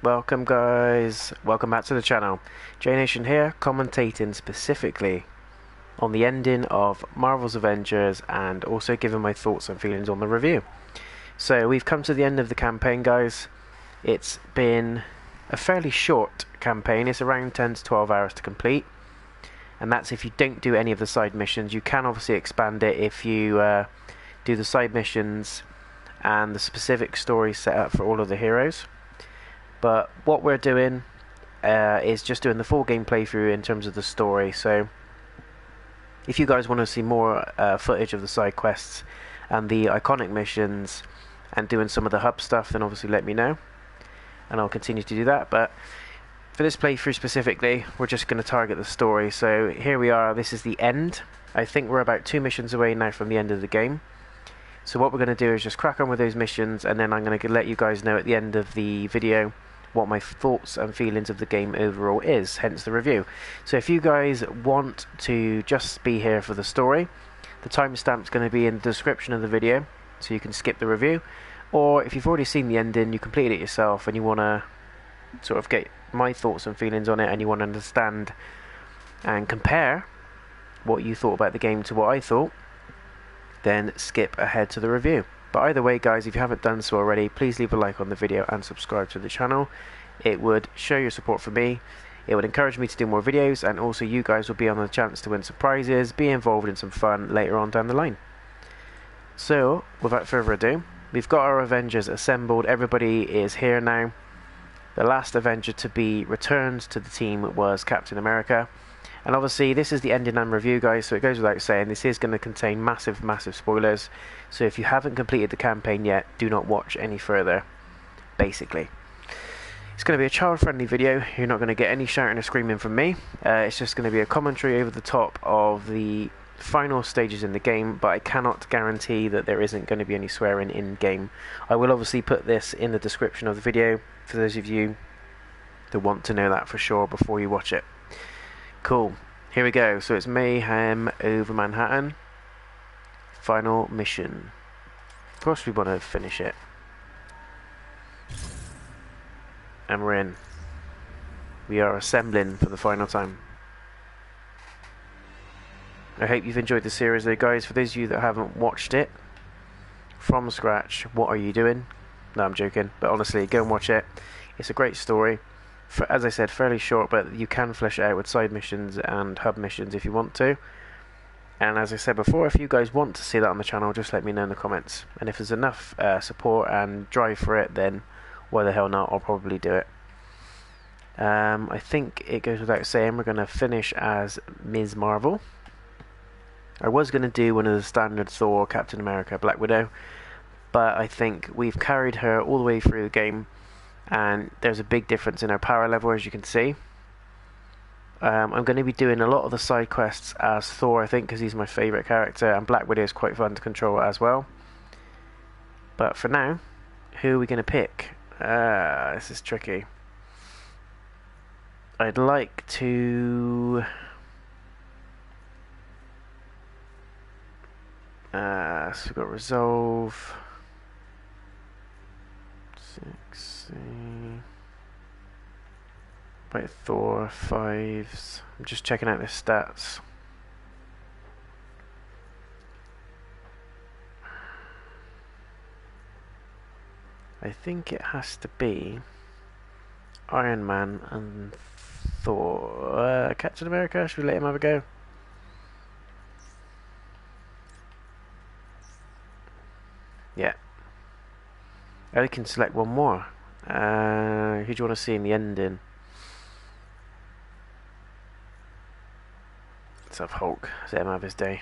Welcome guys, welcome back to the channel. JayNotion here, commentating specifically on the ending of Marvel's Avengers and also giving my thoughts and feelings on the review. So we've come to the end of the campaign guys. It's been a fairly short campaign, it's around 10 to 12 hours to complete. And that's if you don't do any of the side missions. You can obviously expand it if you do the side missions and the specific story set up for all of the heroes. But what we're doing is just doing the full game playthrough in terms of the story. So if you guys want to see more footage of the side quests and the iconic missions and doing some of the hub stuff, then obviously let me know and I'll continue to do that. But for this playthrough specifically, we're just going to target the story. So here we are, this is the end. I think we're about 2 missions away now from the end of the game. So what we're going to do is just crack on with those missions, and then I'm going to let you guys know at the end of the video what my thoughts and feelings of the game overall is, hence the review. So if you guys want to just be here for the story, the timestamp's going to be in the description of the video, so you can skip the review. Or if you've already seen the ending, you completed it yourself and you want to sort of get my thoughts and feelings on it, and you want to understand and compare what you thought about the game to what I thought, then skip ahead to the review. But either way guys, if you haven't done so already, please leave a like on the video and subscribe to the channel. It would show your support for me, it would encourage me to do more videos, and also you guys will be on the chance to win some prizes, be involved in some fun later on down the line. So without further ado, we've got our Avengers assembled, everybody is here now. The last Avenger to be returned to the team was Captain America. And obviously this is the ending and review guys, so it goes without saying this is going to contain massive spoilers. So if you haven't completed the campaign yet, do not watch any further, basically. It's going to be a child friendly video, you're not going to get any shouting or screaming from me. It's just going to be a commentary over the top of the final stages in the game, but I cannot guarantee that there isn't going to be any swearing in game. I will obviously put this in the description of the video for those of you that want to know that for sure before you watch it. Cool, here we go. So it's Mayhem over Manhattan. Final mission. Of course we want to finish it. And we're in. We are assembling for the final time. I hope you've enjoyed the series though guys. For those of you that haven't watched it from scratch, what are you doing? No, I'm joking, but honestly go and watch it. It's a great story. As I said, fairly short, but you can flesh it out with side missions and hub missions if you want to. And as I said before, if you guys want to see that on the channel, just let me know in the comments. And if there's enough support and drive for it, then why the hell not, I'll probably do it. I think it goes without saying we're going to finish as Ms. Marvel. I was going to do one of the standard Thor, Captain America, Black Widow, but I think we've carried her all the way through the game. And there's a big difference in her power level, as you can see. I'm going to be doing a lot of the side quests as Thor, I think, because he's my favourite character, and Black Widow is quite fun to control as well. But for now, who are we going to pick? This is tricky. I'd like to... so we've got Resolve... 6... Right, Thor, 5s. I'm just checking out the stats. I think it has to be Iron Man and Thor. Captain America, should we let him have a go? Yeah. I can select one more. Who do you want to see in the ending? Let's have Hulk. Let him have his day.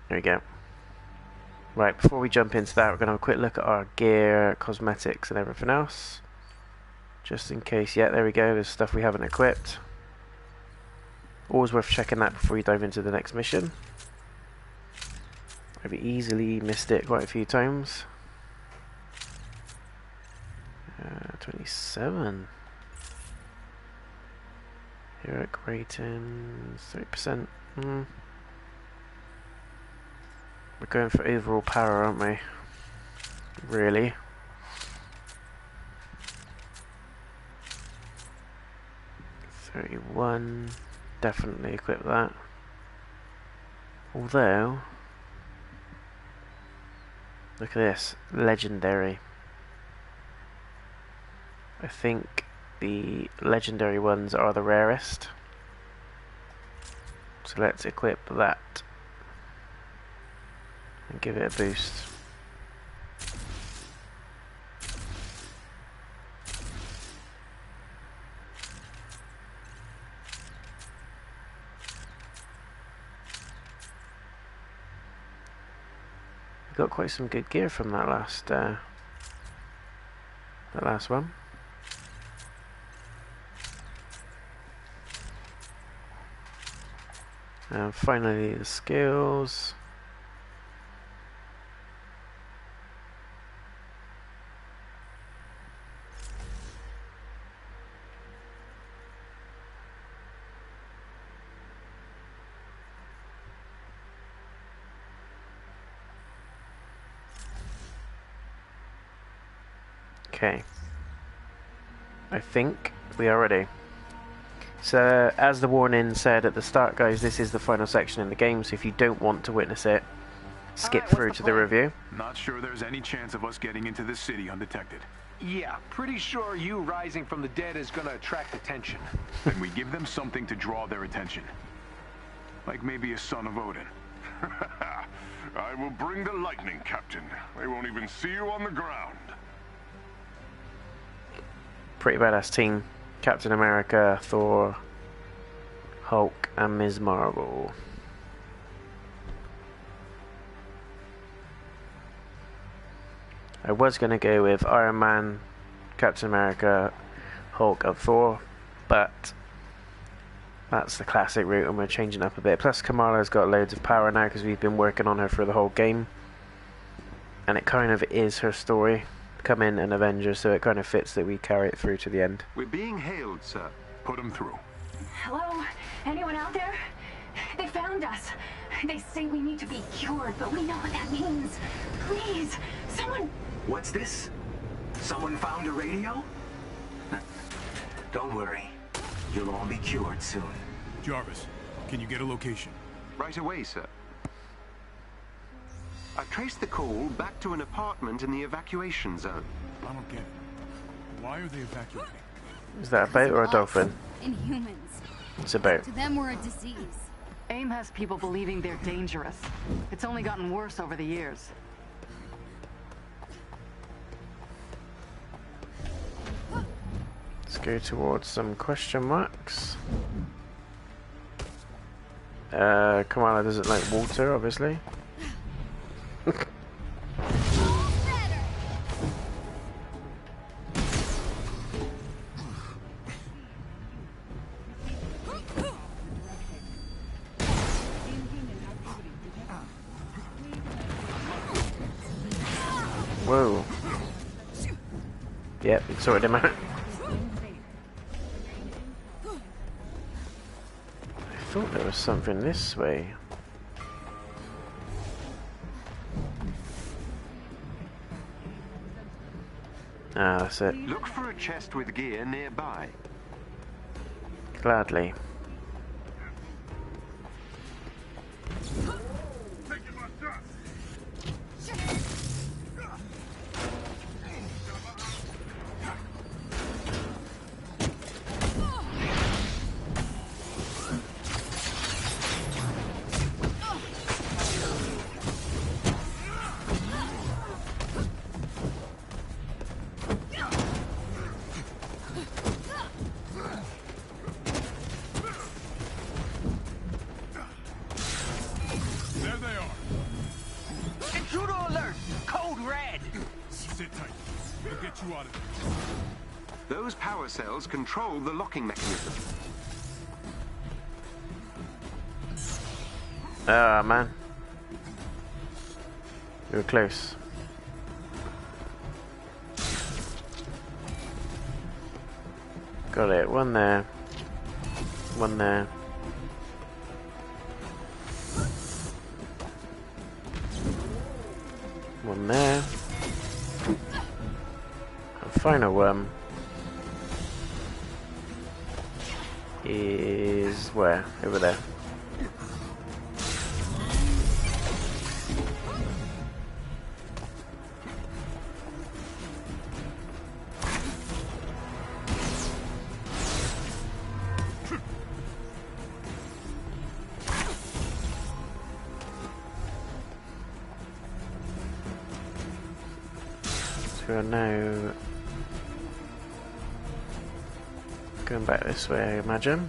There we go. Right, before we jump into that, we're going to have a quick look at our gear, cosmetics and everything else. Just in case, yeah, there we go, there's stuff we haven't equipped. Always worth checking that before you dive into the next mission. I've easily missed it quite a few times. 27. Heroic rating, 30%. We're going for overall power, aren't we? Really? 31, definitely equip that. Although, look at this, legendary. I think the legendary ones are the rarest. So let's equip that and give it a boost. Got quite some good gear from that last one. And finally the skills. Okay, I think we are ready. So, as the warning said at the start, guys, this is the final section in the game, so if you don't want to witness it, skip through to the review. Not sure there's any chance of us getting into this city undetected. Yeah, pretty sure you rising from the dead is gonna attract attention. Then we give them something to draw their attention. Like maybe a son of Odin. I will bring the lightning, Captain. They won't even see you on the ground. Pretty badass team. Captain America, Thor, Hulk, and Ms. Marvel. I was going to go with Iron Man, Captain America, Hulk, and Thor, but that's the classic route and we're changing up a bit. Plus Kamala's got loads of power now because we've been working on her for the whole game. And it kind of is her story. Come in an Avengers, so it kind of fits that we carry it through to the end. We're being hailed, sir. Put them through. Hello? Anyone out there? They found us. They say we need to be cured, but we know what that means. Please, someone... What's this? Someone found a radio? Don't worry. You'll all be cured soon. Jarvis, can you get a location? Right away, sir. I've traced the call back to an apartment in the evacuation zone. I don't get it. Why are they evacuating? Is that a boat or a dolphin? Inhumans. It's a boat. To them, we're a disease. AIM has people believing they're dangerous. It's only gotten worse over the years. Let's go towards some question marks. Kamala doesn't like water, obviously. Whoa. Yep, it sorted him out. I thought there was something this way. Ah, that's it. Look for a chest with gear nearby. Gladly. Those power cells control the locking mechanism. Ah, man. You were close. Got it. One there. One there. One there. And final one. is where? Over there. We are now going back this way, I imagine.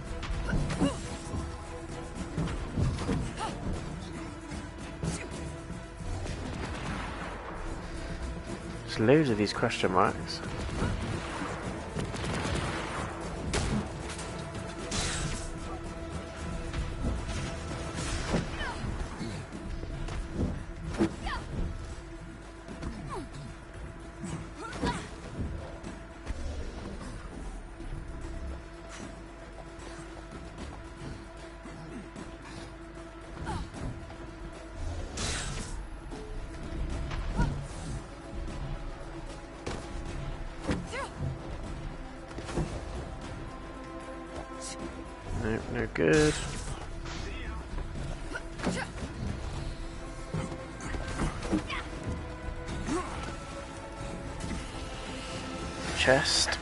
There's loads of these question marks. Nope, no good. Chest.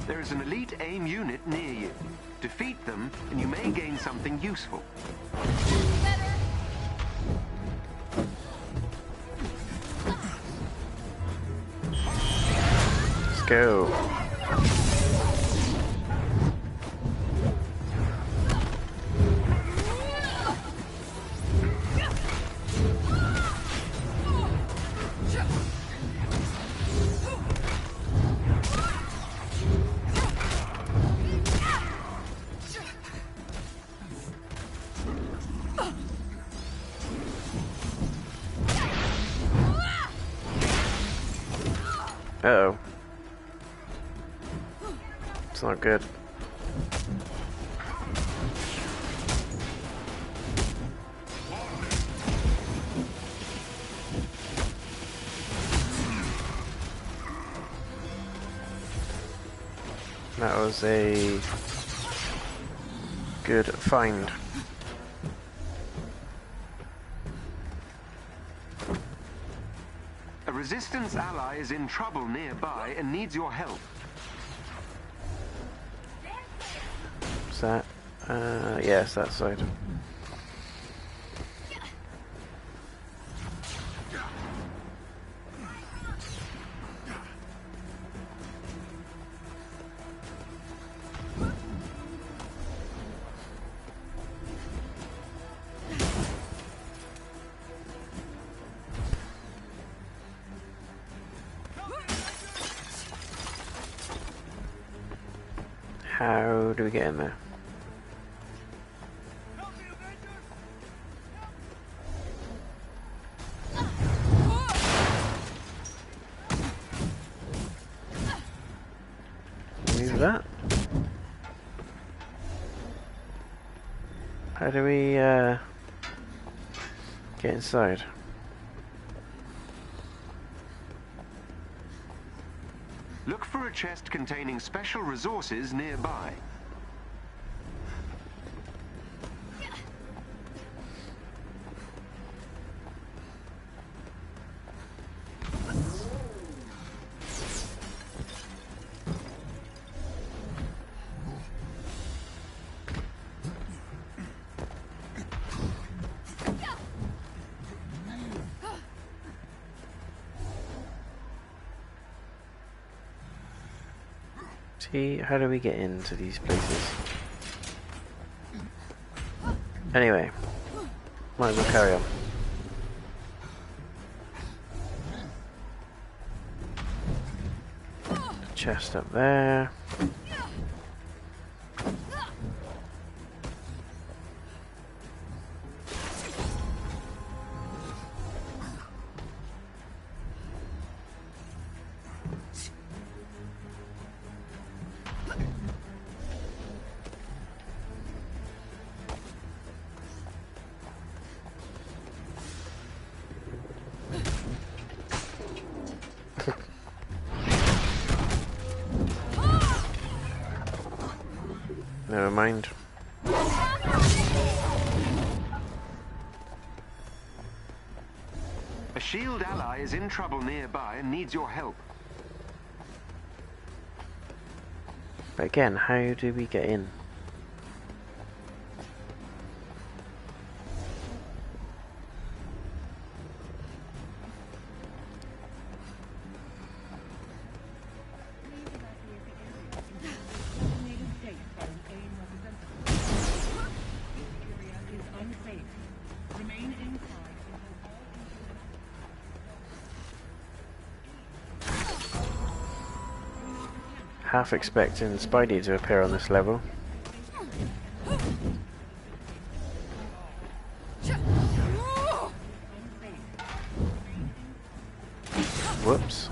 There is an elite AIM unit near you. Defeat them, and you may gain something useful. Let's go. Uh-oh. It's not good. That was a good find. A resistance ally is in trouble nearby and needs your help. What's that? Yes, that side. How do we get in there? Move that. How do we get inside? Look for a chest containing special resources nearby. See, how do we get into these places? Anyway, might as well carry on. Chest up there. Never mind. A shield ally is in trouble nearby and needs your help. But again, how do we get in? Half expecting Spidey to appear on this level. Whoops.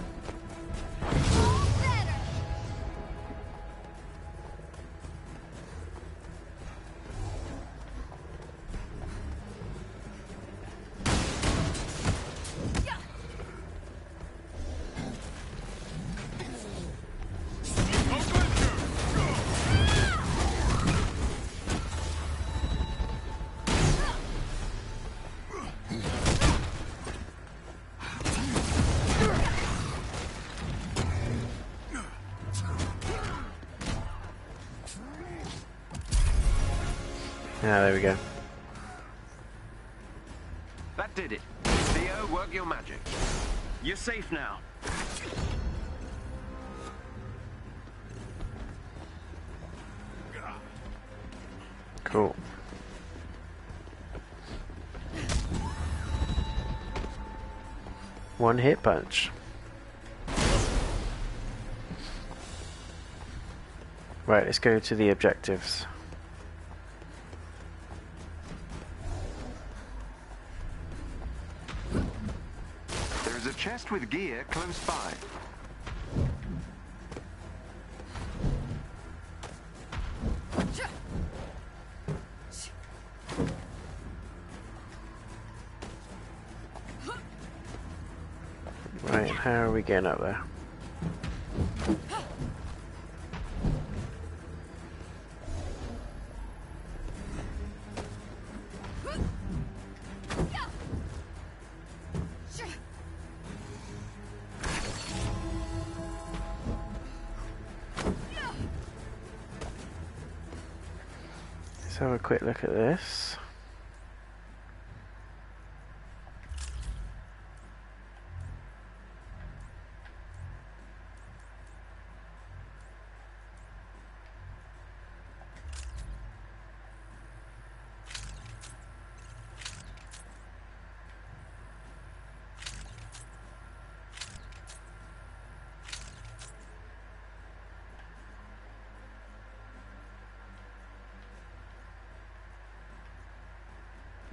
Ah, there we go. That did it. Theo, work your magic. You're safe now. Cool. One hit punch. Right, let's go to the objectives. There's a chest with gear close by. Right, how are we getting up there? Let's have a quick look at this.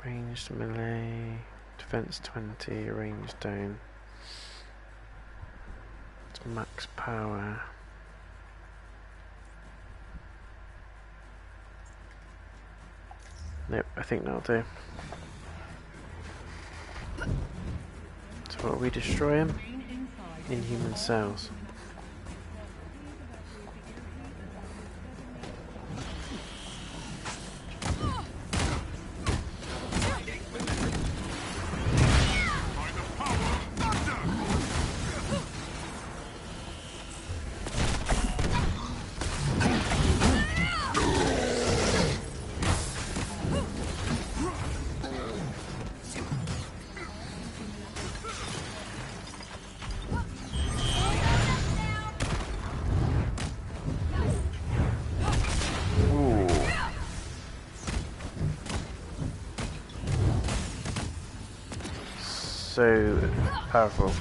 Ranged melee, defense 20, range down. It's max power. Nope, I think that'll do. So what, we destroy him? Inhuman cells. So powerful.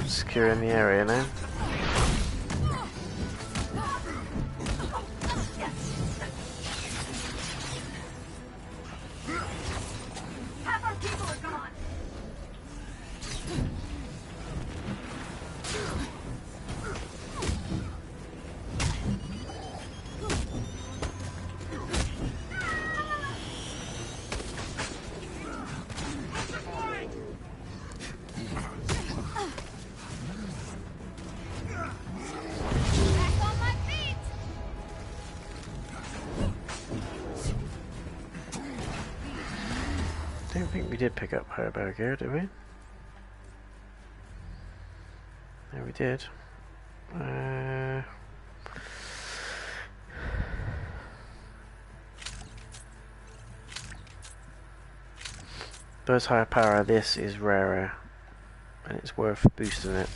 Securing the area now. we did pick up her burger, did we? Yeah, we did. Those higher power, this is rarer, and it's worth boosting it.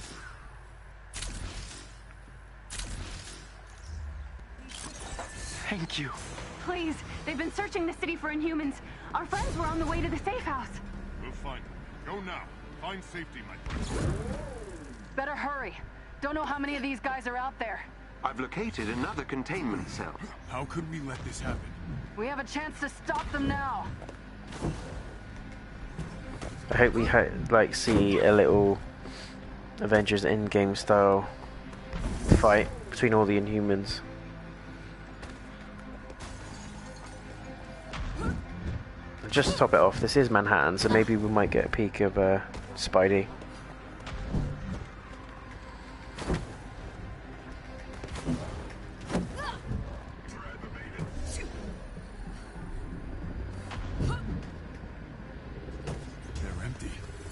Thank you. Please, they've been searching the city for Inhumans. Our friends were on the way to the safe house. We'll find them. Go now. Find safety, my friend. Better hurry. Don't know how many of these guys are out there. I've located another containment cell. How could we let this happen? We have a chance to stop them now. I hope we like see a little Avengers Endgame style fight between all the Inhumans. Just to top it off, this is Manhattan, so maybe we might get a peek of Spidey.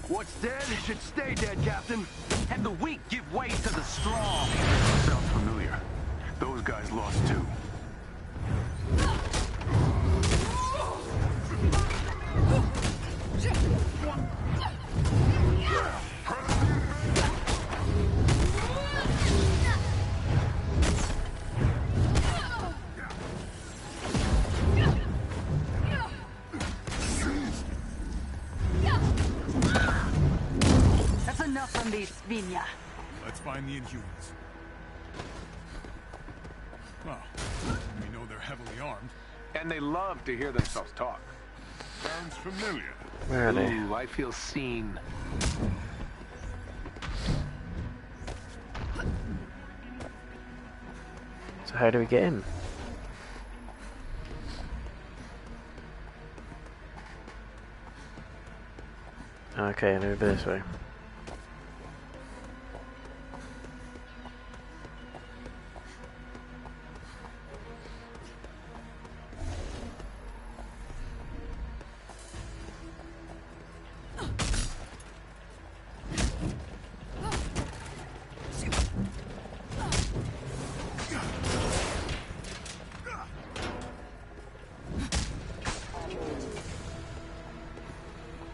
What's dead should stay dead, Captain. And the weak give way to the strong. Sounds familiar. Those guys lost too. That's enough from these Svinya. Let's find the Inhumans. Well, we know they're heavily armed. And they love to hear themselves talk. Sounds familiar. Where are they? Ooh, I feel seen. So how do we get in? Okay, and over this way.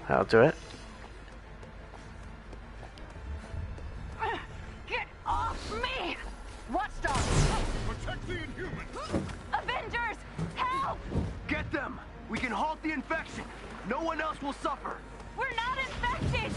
I'll do it. Get off me! Watchdog! Protect the Inhumans! Avengers! Help! Get them! We can halt the infection. No one else will suffer. We're not infected!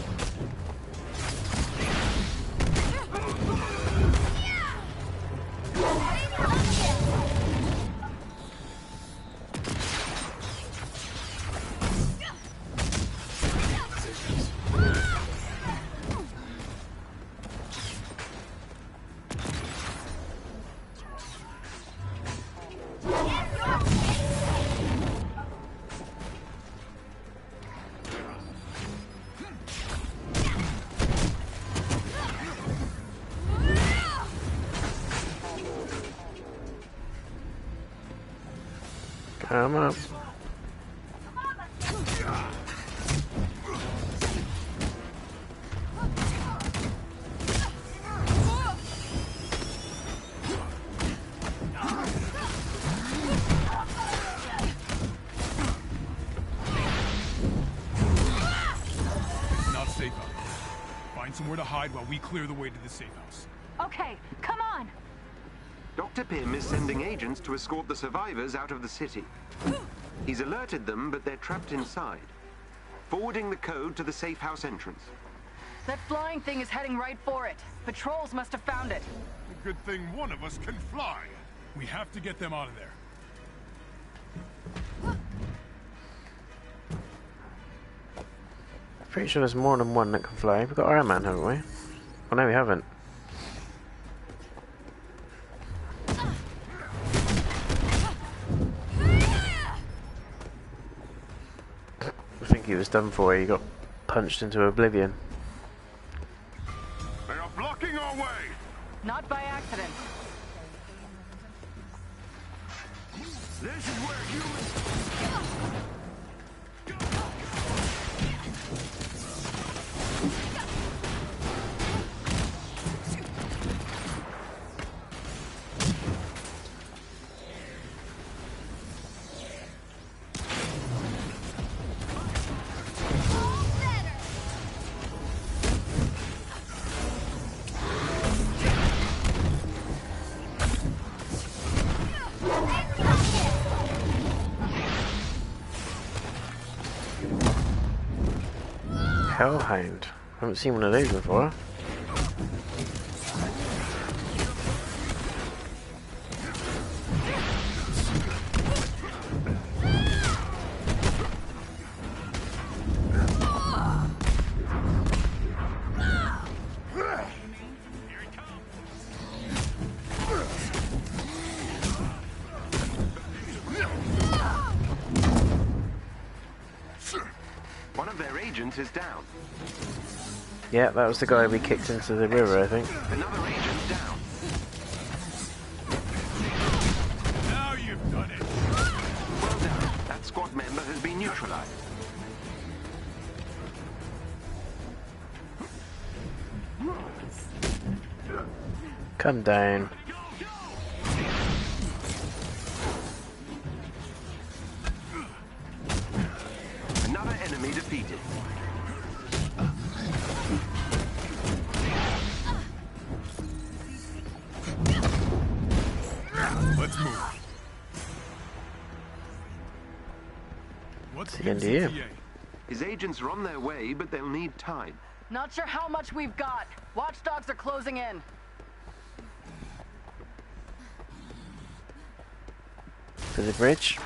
Come up. Not safe out there. Find somewhere to hide while we clear the way to the safe house. Okay, come on! Dr. Pym is sending agents to escort the survivors out of the city. He's alerted them, but they're trapped inside. Forwarding the code to the safe house entrance. That flying thing is heading right for it. Patrols must have found it. A good thing one of us can fly. We have to get them out of there. Pretty sure there's more than one that can fly. We've got Iron Man, haven't we? Oh no, we haven't. I think he was done for. He got punched into oblivion. They are blocking our way! Not by accident. This is where humans... Hellhound. Haven't seen one of those before. One of their agents is down. Yeah, that was the guy we kicked into the river, I think. Another agent down. Now you've done it. Well done. That squad member has been neutralized. Come down. Another enemy defeated. Let's move. What's the end of you? MCTA? His agents are on their way, but they'll need time. Not sure how much we've got. Watchdogs are closing in. To the bridge.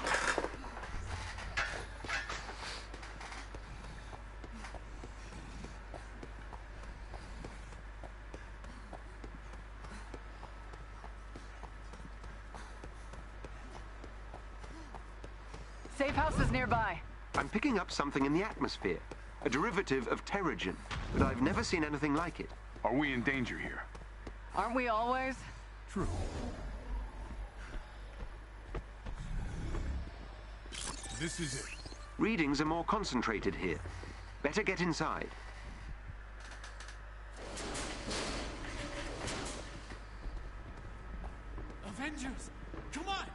Safe house is nearby. I'm picking up something in the atmosphere. A derivative of Terrigen, but I've never seen anything like it. Are we in danger here? Aren't we always? True. This is it. Readings are more concentrated here. Better get inside. Avengers! Come on!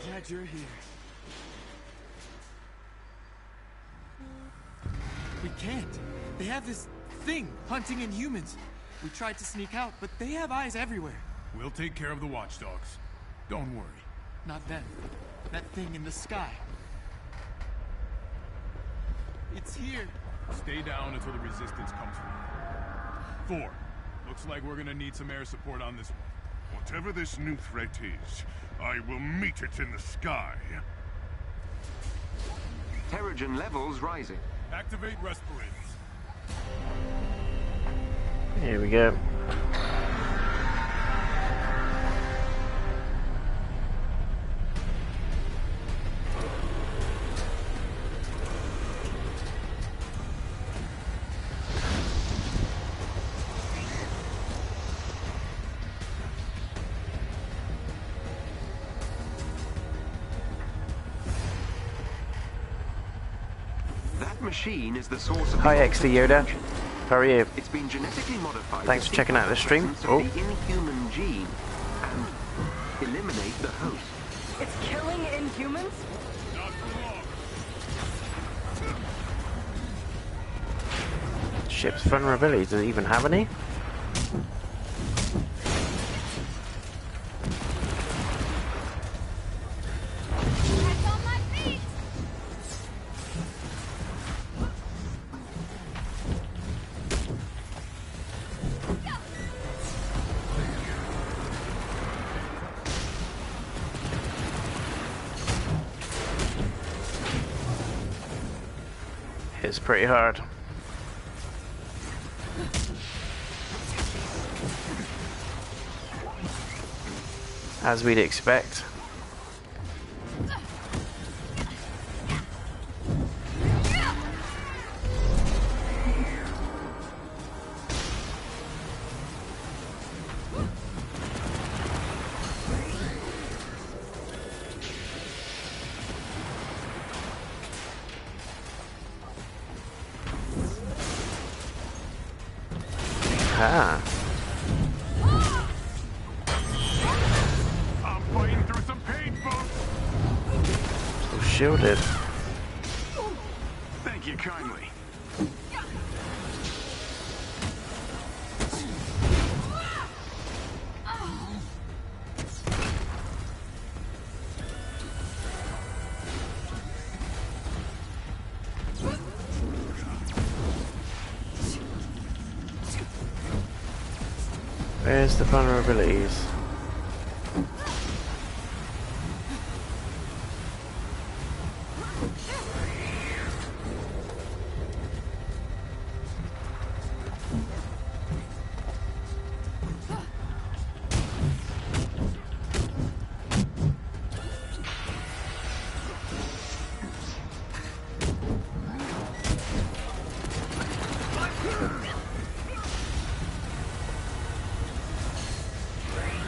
Glad you're here. We can't. They have this thing hunting Inhumans. We tried to sneak out, but they have eyes everywhere. We'll take care of the watchdogs. Don't worry. Not them. That thing in the sky. It's here. Stay down until the resistance comes through. 4. Looks like we're gonna need some air support on this one. Whatever this new threat is, I will meet it in the sky. Terrigen levels rising. Activate respirators. Here we go. That machine is the source of Hi the XD Yoda. How are you? It's been genetically modified. Thanks to for checking out the stream. presence of Oh. the inhuman gene and eliminate the host. It's killing Inhumans? Not for long. Ship's vulnerability. Does it even have any? It's pretty hard. As we'd expect. Ah. I'm fighting through some pain, folks. Still shielded. Thank you kindly. Where's the vulnerabilities?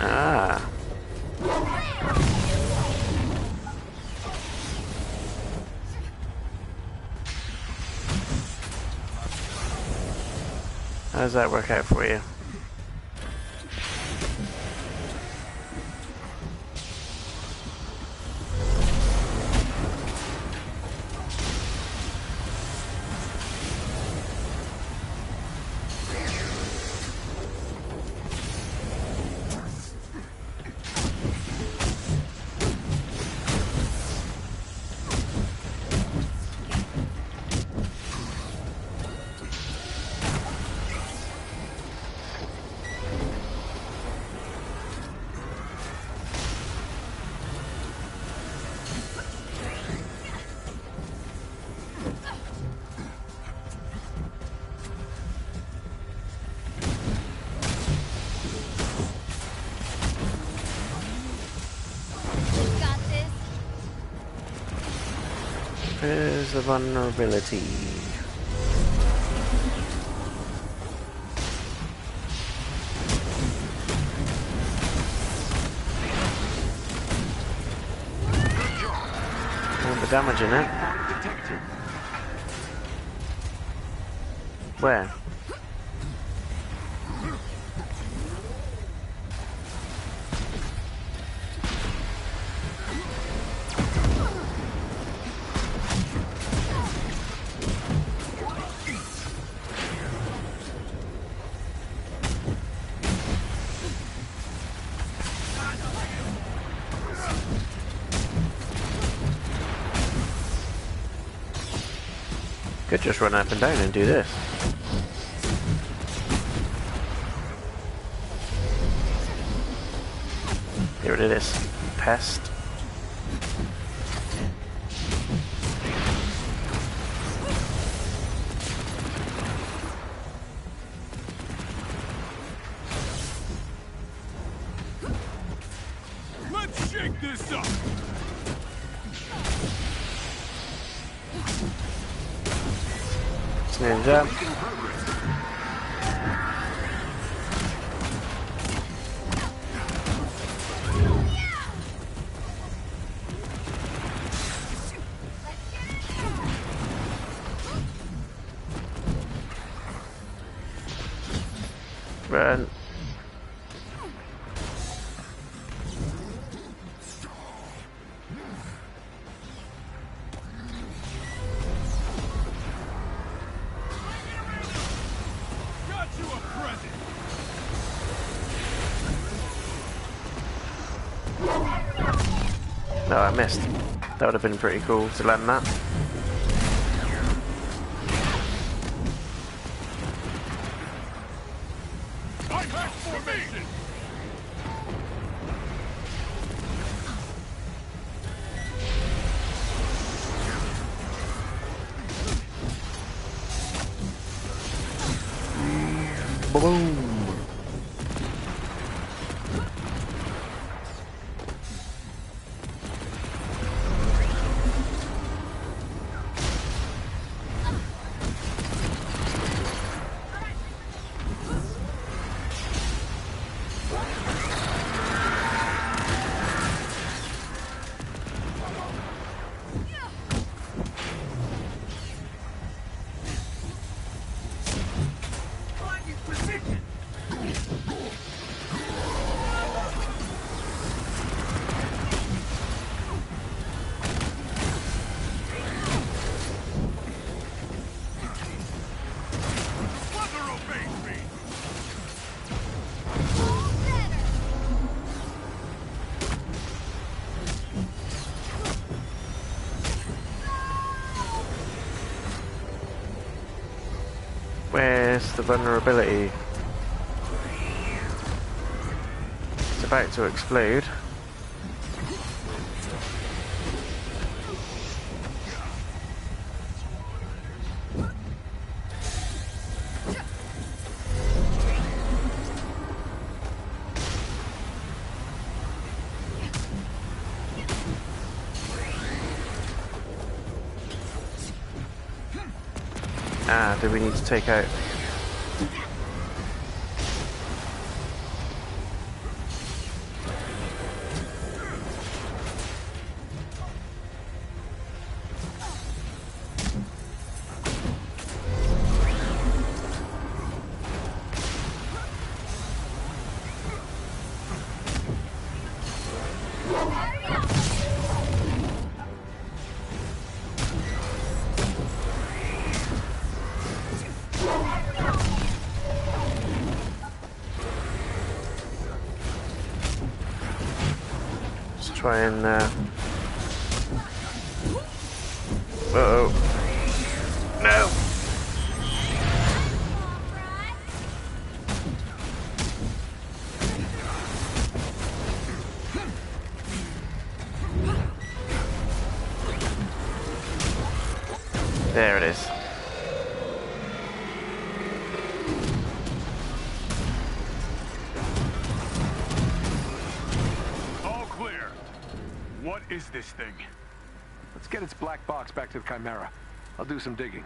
Ah. How does that work out for you? Where's the vulnerability? All the damage in it. Where? Could just run up and down and do this. Get rid of this pest. Let's shake this up. Ninja. Run. No, I missed. That would have been pretty cool to land that. Boom. Where's the vulnerability? about to explode. Ah, do we need to take out? Try and uh-oh. No. There it is. What is this thing? Let's get its black box back to the Chimera. I'll do some digging.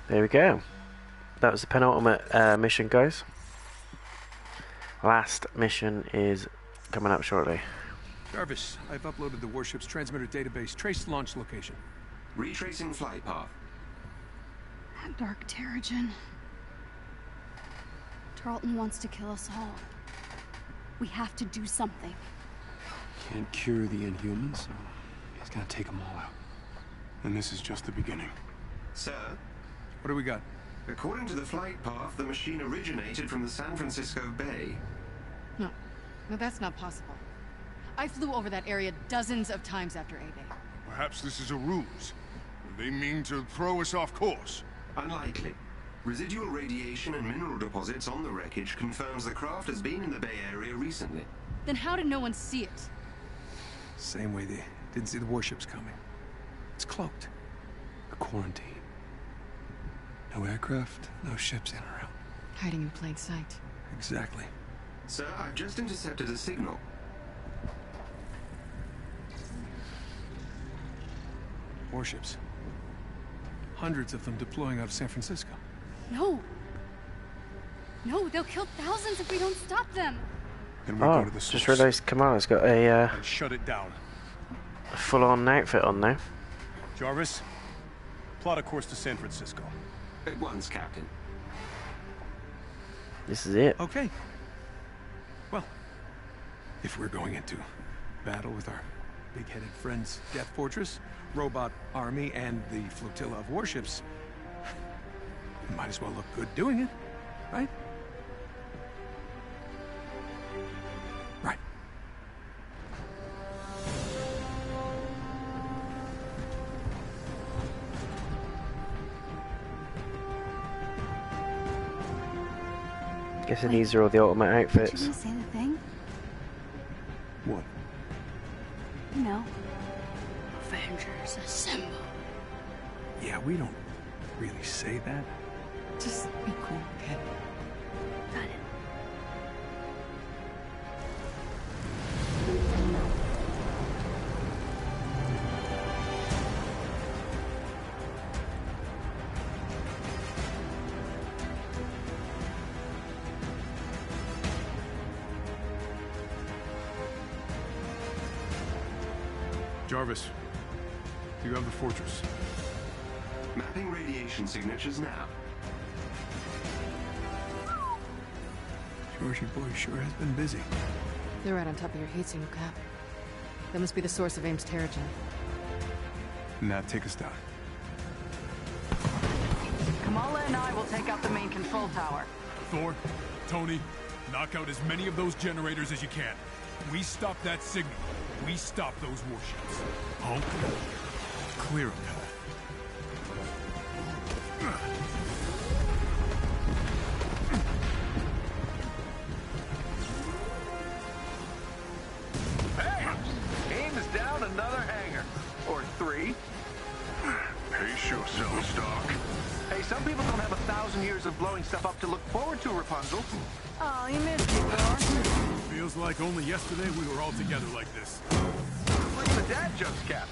There we go. That was the penultimate mission, guys. Last mission is coming up shortly. Jarvis, I've uploaded the warship's transmitter database. Trace launch location. Retracing flight path. That dark Terrigen. Tarleton wants to kill us all. We have to do something. Can't cure the Inhumans, so he's gonna take them all out. And this is just the beginning. Sir? What do we got? According to the flight path, the machine originated from the San Francisco Bay. No, that's not possible. I flew over that area dozens of times after A-Day. Perhaps this is a ruse. They mean to throw us off course. Unlikely. Residual radiation and mineral deposits on the wreckage confirms the craft has been in the Bay Area recently. Then how did no one see it? Same way they didn't see the warships coming. It's cloaked. A quarantine. No aircraft, no ships in or out. Hiding in plain sight. Exactly. Sir, I've just intercepted a signal. Warships. Hundreds of them deploying out of San Francisco. No. No, they'll kill thousands if we don't stop them. Then we go to the source. Just realised Kamala's got a And shut it down. full-on outfit on now. Jarvis, plot a course to San Francisco. At once, Captain. This is it. Okay. Well, if we're going into battle with our big-headed friends, Death Fortress, Robot Army, and the flotilla of warships, we might as well look good doing it, right? Right. Guessing these are all the ultimate outfits. Did you say the thing? What? You know. Avengers assemble. Yeah, we don't really say that. Just be cool, okay? Got it. Jarvis, do you have the fortress? Mapping radiation signatures now. Georgie boy sure has been busy. They're right on top of your heat single, Cap. That must be the source of AIM's Terrigen. Now take us down. Kamala and I will take out the main control tower. Thor, Tony, knock out as many of those generators as you can. We stop that signal. We stop those warships. Hulk, clear a path. Hey! Aim is down another hanger. Or 3. Pace yourself, Doc. Hey, some people don't have 1,000 years of blowing stuff up to look forward to, Rapunzel. Oh, you missed me, Thor. Feels like only yesterday we were all together like this. Like the dad jokes, Cap.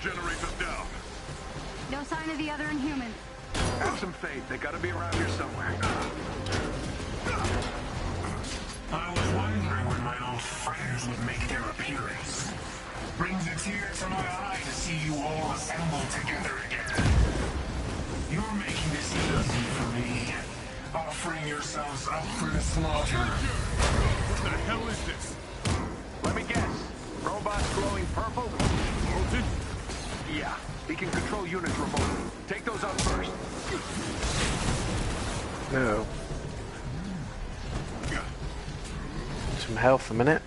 Generators down. No sign of the other Inhumans. Have some faith. They gotta be around here somewhere. I was wondering when my old friends would make their appearance. Brings a tear to my eye to see you all assembled together again. You're making this easy for me. Offering yourselves up for the slaughter. What the hell is this? Let me guess. Robots glowing purple? Bolton? Yeah. He can control units remotely. Take those out first. No. Some health a minute.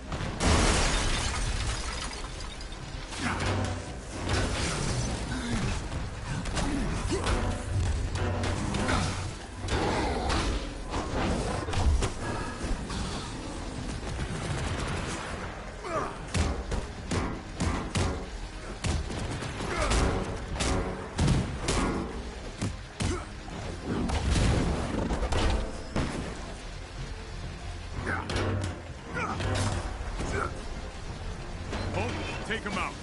Take him out.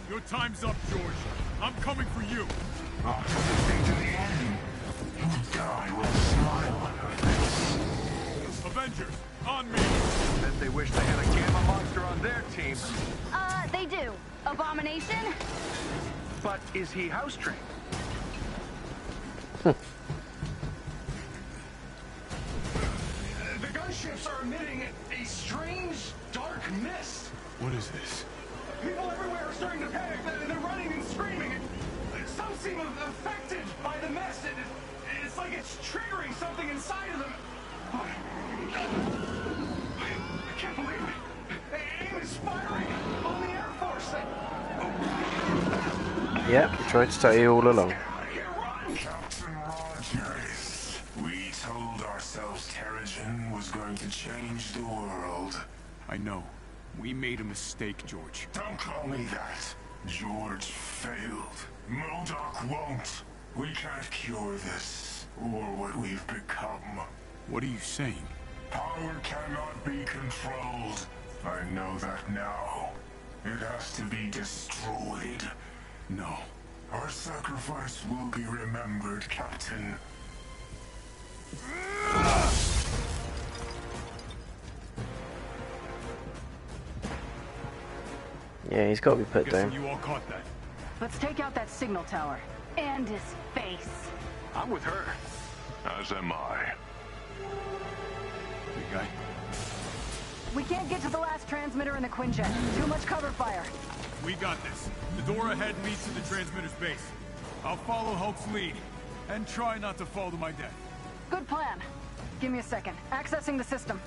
Your time's up, George. I'm coming for you. I'll stay to the end. You die with a smile on your face. Avengers, on me. Bet they wish they had a gamma monster on their team. They do. Abomination? But is he house trained? The gunships are emitting a strange, dark mist. What is this? People everywhere are starting to panic. They're running and screaming. Some seem affected by the mist. It's like it's triggering something inside of them. I can't believe it. AIM is firing on the Air Force. Yep, we tried to tell you all along. Captain Rogers, we told ourselves Terrigen was going to change the world. I know. We made a mistake, George. Don't call me that. George failed. MODOK won't. We can't cure this, or what we've become. What are you saying? Power cannot be controlled. I know that now. It has to be destroyed. No. Our sacrifice will be remembered, Captain. Yeah, he's got to be put Guessing down. you all caught that. Let's take out that signal tower. And his face. I'm with her. As am I. Big guy. We can't get to the last transmitter in the Quinjet. Too much cover fire. We got this. The door ahead leads to the transmitter's base. I'll follow Hulk's lead. And try not to fall to my death. Good plan. Give me a second. Accessing the system.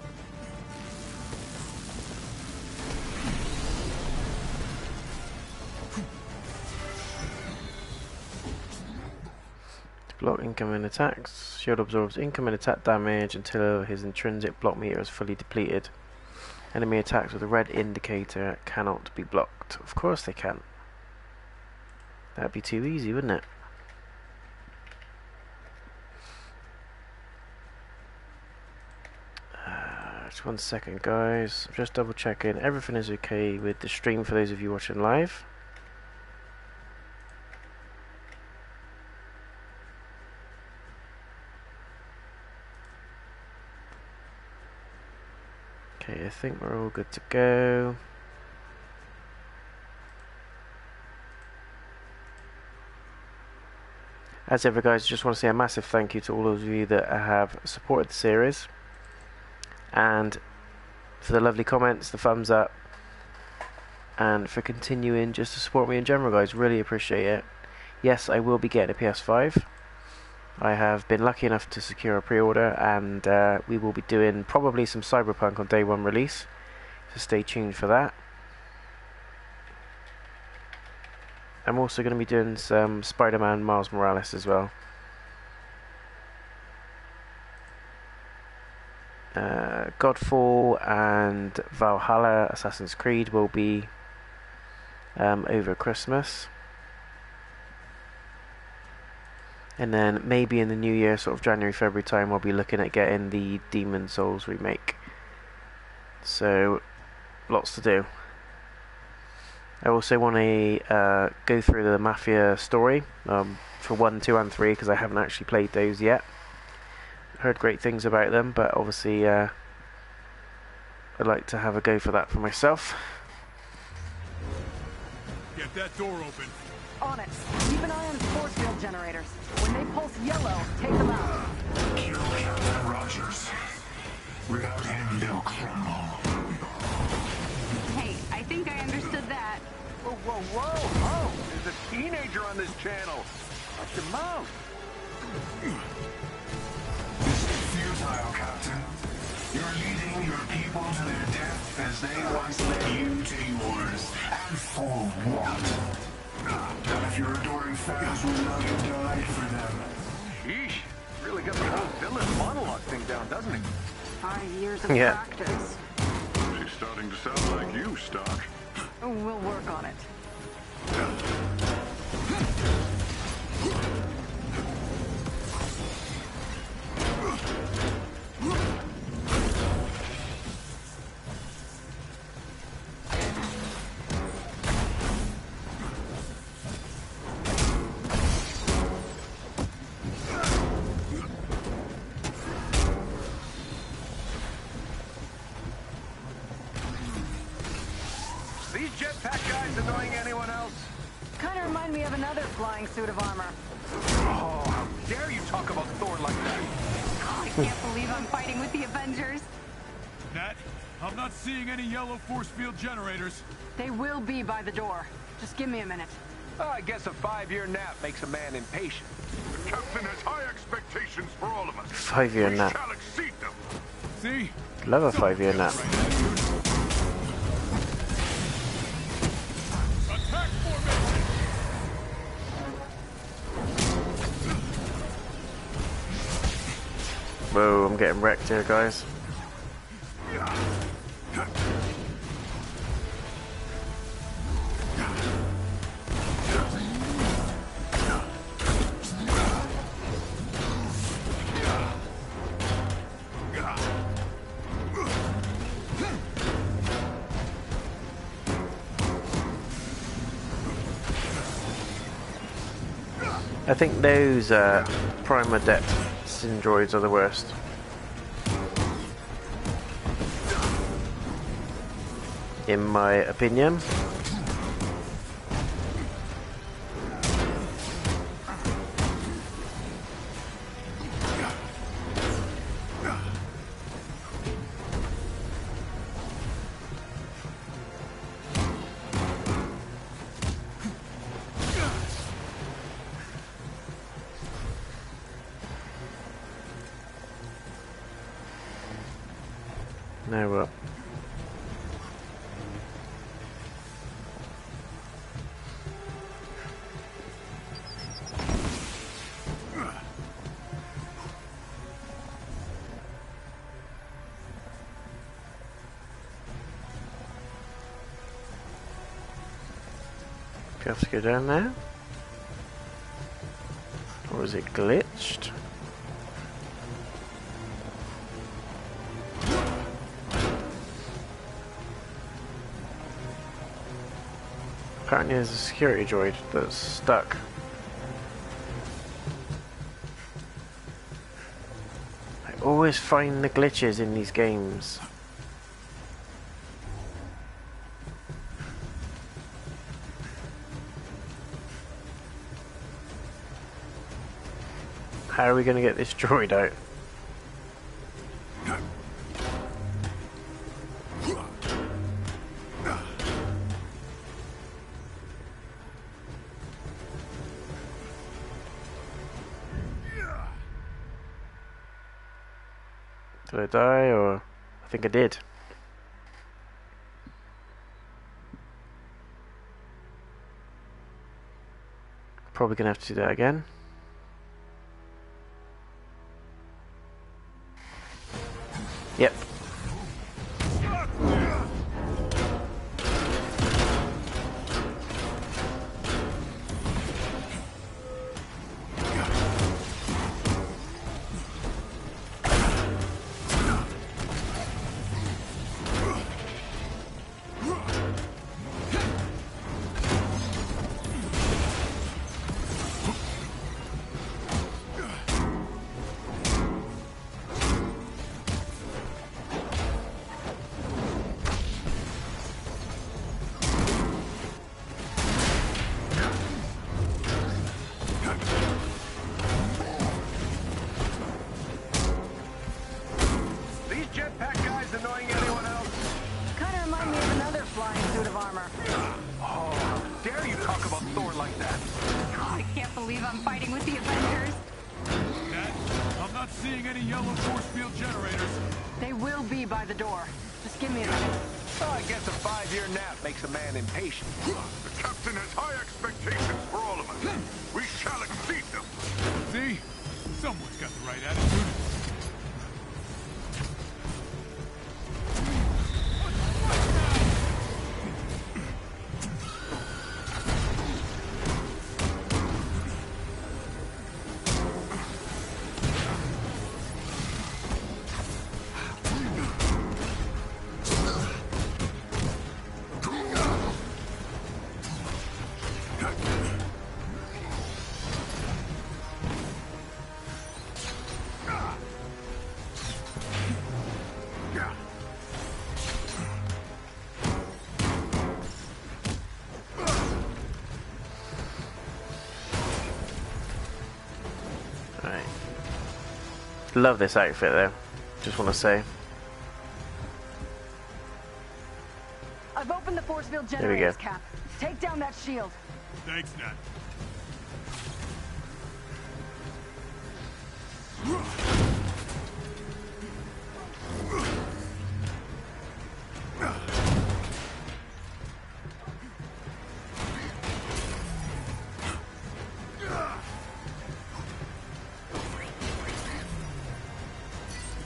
Block incoming attacks. Shield absorbs incoming attack damage until his intrinsic block meter is fully depleted. Enemy attacks with a red indicator cannot be blocked. Of course they can. That'd be too easy, wouldn't it? Just 1 second, guys. I'm just double checking everything is okay with the stream for those of you watching live. Okay, I think we're all good to go. As ever, guys, I just want to say a massive thank you to all of you that have supported the series, and for the lovely comments, the thumbs up, and for continuing just to support me in general, guys. Really appreciate it. Yes, I will be getting a PS5. I have been lucky enough to secure a pre-order, and we will be doing probably some Cyberpunk on day 1 release, so stay tuned for that. I'm also going to be doing some Spider-Man Miles Morales as well. Godfall and Valhalla Assassin's Creed will be over Christmas. And then maybe in the new year, sort of January, February time, I'll be looking at getting the Demon Souls remake. So, lots to do. I also want to go through the Mafia story for 1, 2 and 3, because I haven't actually played those yet. Heard great things about them, but obviously I'd like to have a go for that for myself. Get that door open. On it. Keep an eye on force field generators. When they pulse yellow, take them out. Kill Captain Rogers. Without him, they'll crumble. Hey, I think I understood that. Whoa, whoa, whoa! Oh, there's a teenager on this channel. Watch your mouth. This is futile, Captain. You're leading your people to their death as they once led you to yours. And for what? And if your adoring fans will know you died for them. Sheesh. Really got the whole villain monologue thing down, doesn't he? 5 years of Yeah. practice. She's starting to sound like you, Stark. We'll work on it. These jetpack guys annoying anyone else? Kind of remind me of another flying suit of armor. Oh, how dare you talk about Thor like that? I can't believe I'm fighting with the Avengers. Nat, I'm not seeing any yellow force field generators. They will be by the door. Just give me a minute. Oh, I guess a 5-year nap makes a man impatient. The captain has high expectations for all of us. 5-year We nap. shall exceed them. See? Love a 5-year nap. Attack formation! Whoa, I'm getting wrecked here, guys. I think those Prime Adept Syndroids are the worst. In my opinion. Now what? Do you have to go down there? Or is it glitched? Apparently there's a security droid that's stuck. I always find the glitches in these games. How are we going to get this droid out? Did I die, or I think I did. Probably gonna have to do that again. Yep. I'm fighting with the Avengers. Nat, I'm not seeing any yellow force field generators. They will be by the door. Just give me a minute. Oh, I guess a 5-year nap makes a man impatient. The captain has high expectations for all of us. We shall exceed them. See? Someone's got the right attitude. Love this outfit though, just want to say. I've opened the force field There we generators, go. Cap. Take down that shield. Thanks, Nat.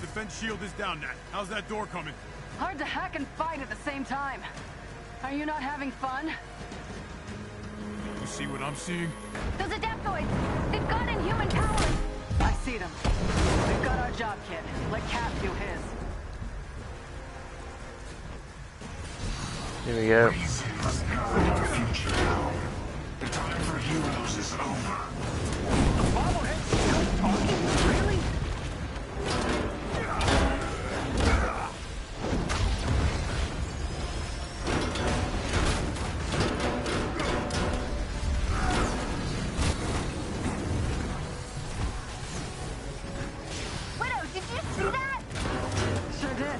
Defense shield is down, Nat. How's that door coming? Hard to hack and fight at the same time. Are you not having fun? You see what I'm seeing? Those adaptoids! They've got inhuman powers! I see them. We've got our job, kid. Let Cap do his. Here we go. Must know our future now. The time for heroes is over. The bobblehead's still talking? Really? Widow, did you see that? Sure did.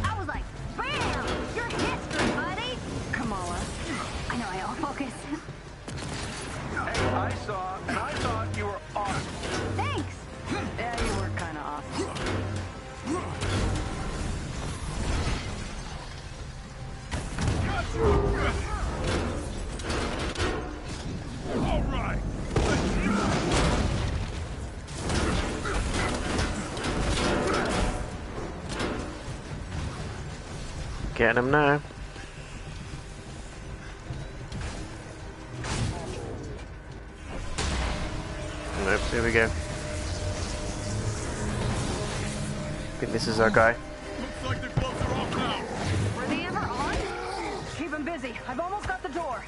I was like, bam! You're history, buddy! Kamala. I know, I all focus. Hey, I saw, and I thought you were awesome. Thanks! Yeah, you were kind of awesome. All right. Getting him now. Nope, here we go. I think this is our guy. Looks like the gloves are off now. Were they ever on? Keep them busy. busy. I've almost got the door.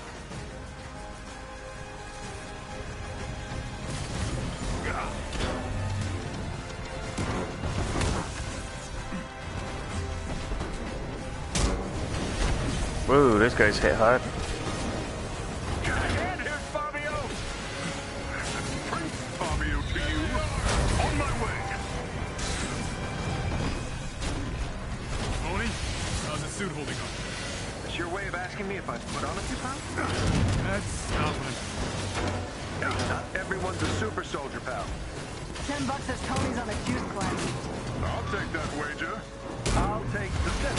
Whoa, this guy's hit hard. And here's Fabio! Prince Fabio to you. On my way! Tony, how's the suit holding up? That's your way of asking me if I've put on a few pounds? That's not what I'm... Not everyone's a super soldier, pal. $10 says Tony's on a juice cleanse. I'll take that wager. I'll take the tip.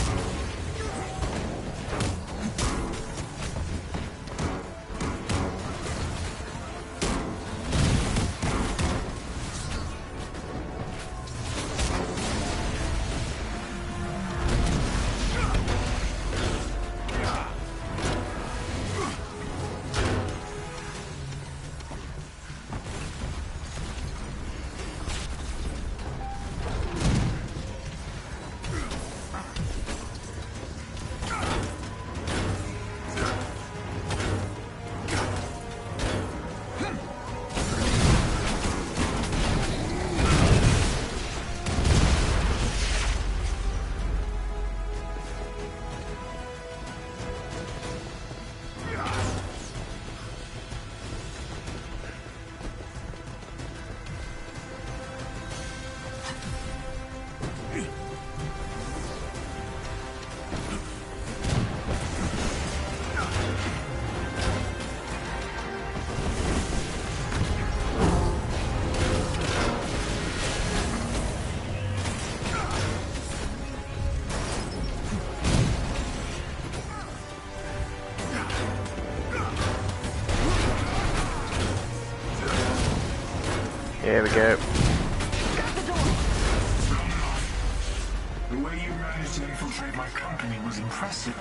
Here we go. The way you managed to infiltrate my company was impressive.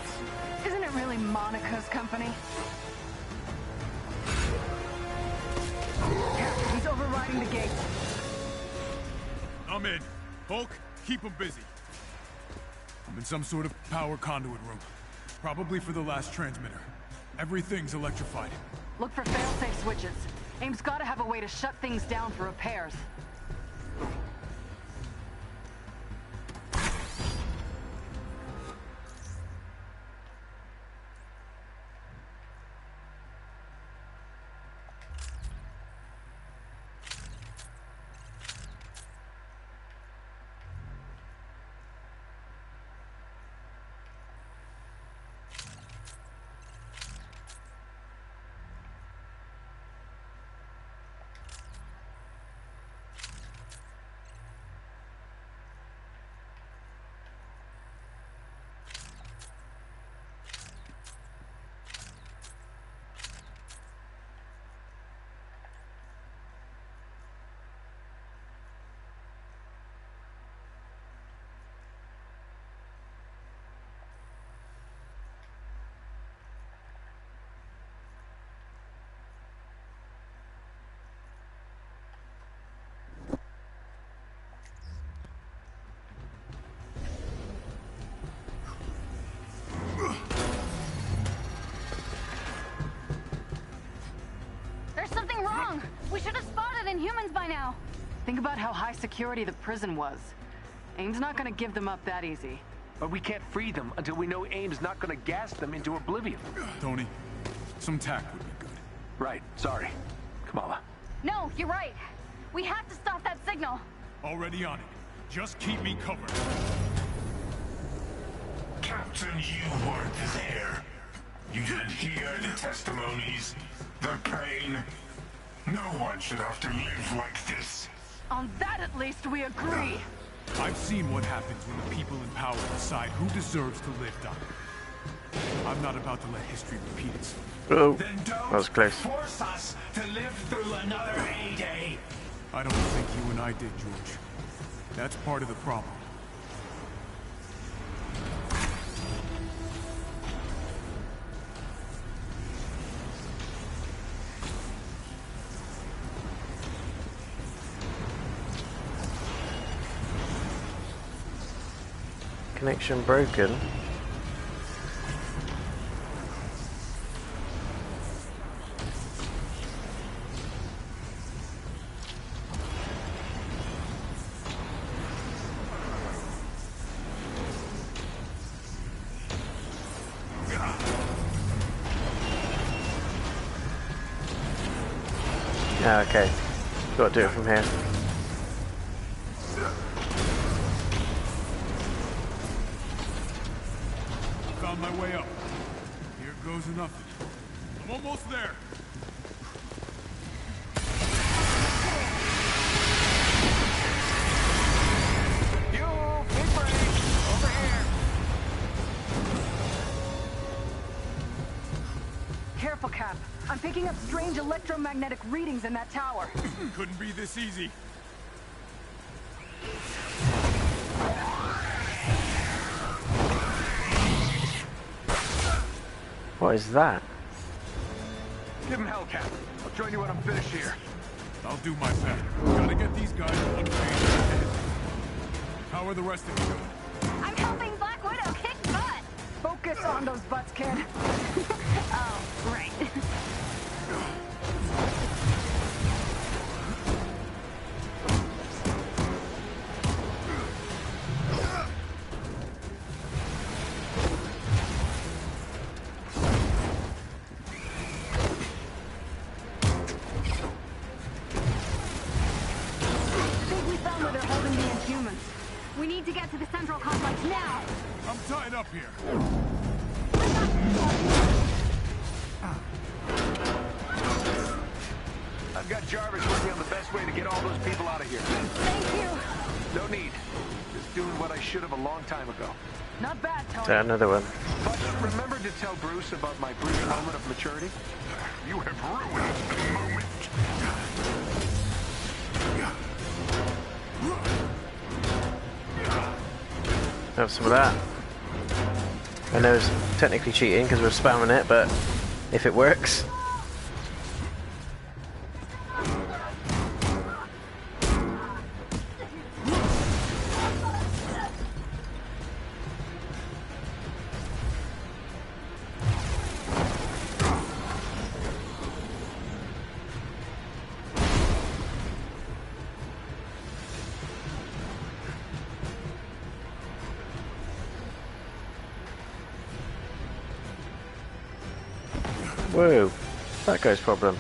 Isn't it really Monica's company? He's overriding the gate. I'm in. Hulk, keep him busy. I'm in some sort of power conduit room. Probably for the last transmitter. Everything's electrified. Look for fail-safe switches. AIM's gotta have a way to shut things down for repairs. There's something wrong. We should have spotted Inhumans by now. Think about how high security the prison was. AIM's not gonna give them up that easy. But we can't free them until we know AIM's not gonna gas them into oblivion. Tony, some tact would be good. Right, sorry. Kamala. No, you're right. We have to stop that signal. Already on it. Just keep me covered. Captain, you weren't there. You didn't hear the testimonies, the pain. No one should have to live like this. On that at least we agree. I've seen what happens when the people in power decide who deserves to live, Doc. I'm not about to let history repeat itself. Oh, Then that was close. force us to live through another heyday. I don't think you and I did, George. That's part of the problem. Connection broken. Okay. Got to do it from here. Found my way up. Here goes to nothing. I'm almost there. You, big brain, over here. Careful, Cap. I'm picking up strange electromagnetic readings in that tower. Couldn't be this easy. What is that? Give him hell, Cap. I'll join you when I'm finished here. I'll do my best. Gotta get these guys unfazed. How are the rest of you doing? I'm helping Black Widow kick butt. Focus on those butts, kid. Oh, right. We need to get to the central complex now. I'm tied up here. I've got Jarvis working on the best way to get all those people out of here. Thank you. No need. Just doing what I should have a long time ago. Not bad, Tony. Another one. But remember to tell Bruce about my brief moment of maturity? You have ruined the moment. Have some of that. I know it's technically cheating because we're spamming it, but if it works. Whoa, that guy's problem.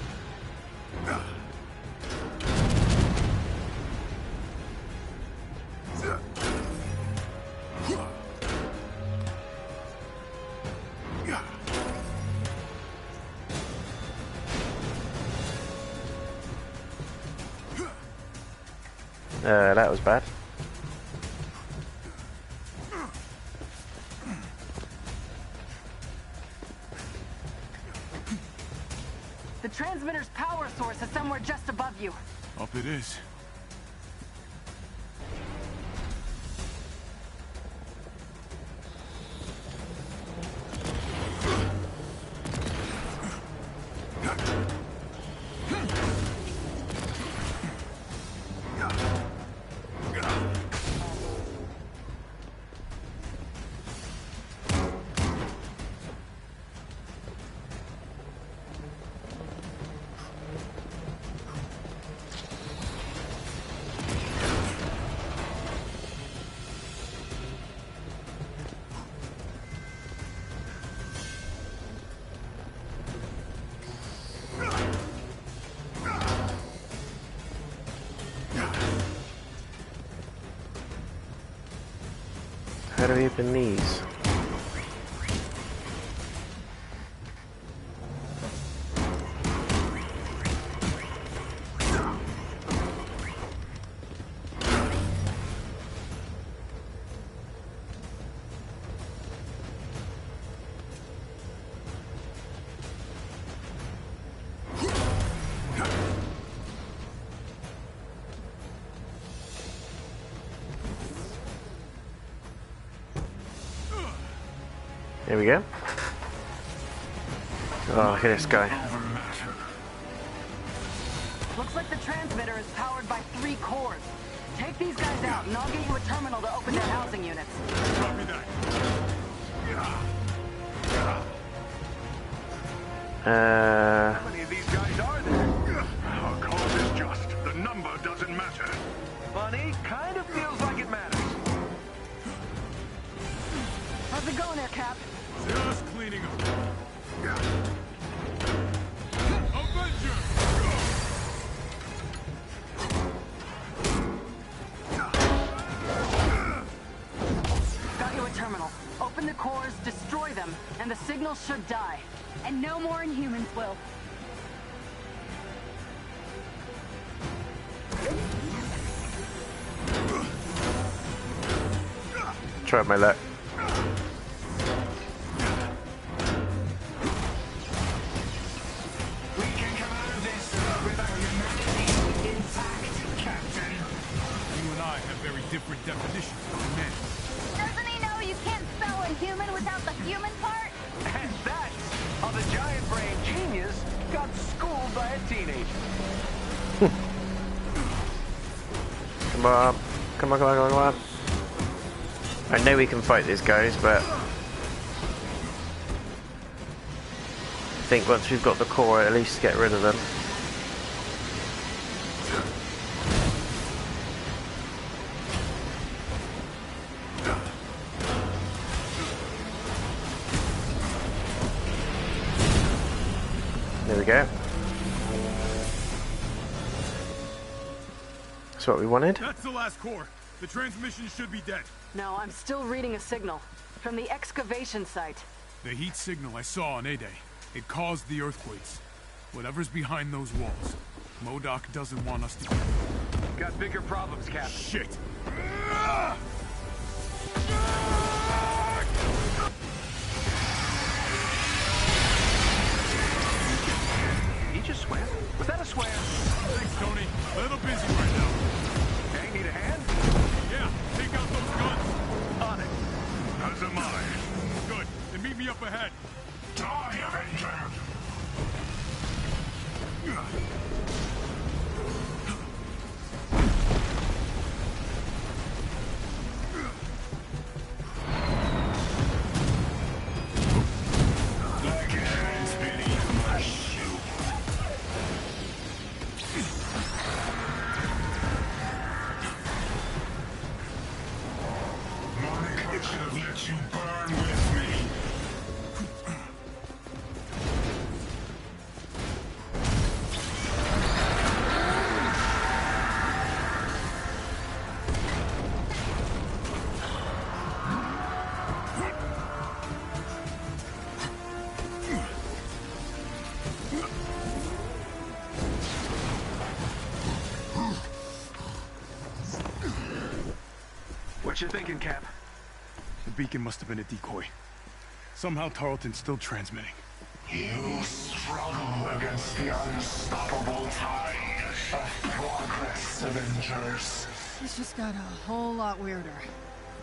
That was bad. The transmitter's power source is somewhere just above you. Up it is. How do we open these? There we go. Oh, look at this guy. Looks like the transmitter is powered by 3 cores. Take these guys out, and I'll get you a terminal to open their housing units. Copy that. How many of these guys are there? Our cause is just. The number doesn't matter. Funny, kind of feels like it matters. How's it going there, Cap? Just cleaning up. Avengers! Open the cores, destroy them, and the signal should die. And no more Inhumans will. Try my luck. We can command this with our humanity intact, Captain. You and I have very different definitions of men. Doesn't he know you can't spell Inhuman without the human part? And that's how the giant brain genius got schooled by a teenager. Come on. Come on, come on, come on, come on. I know we can fight these guys, but I think once we've got the core, at least get rid of them. There we go. That's what we wanted. That's the last core. The transmission should be dead. No, I'm still reading a signal. From the excavation site. The heat signal I saw on A-Day. It caused the earthquakes. Whatever's behind ththose walls, MODOK doesn't want us to... Got bigger problems, Captain. Shit! He just swam? Was that a swam? Thanks, Tony. A little busy right now. Hey, need a hand? Yeah, take out those guns. On it. As am I. Good. Then meet me up ahead. Die, Avenger! Like hands beneath my shoe. Monica should have let you burn with me. What you thinking, Cap? The beacon must have been a decoy. Somehow Tarleton's still transmitting. You struggle against the unstoppable tide of progress, Avengers. This just got a whole lot weirder.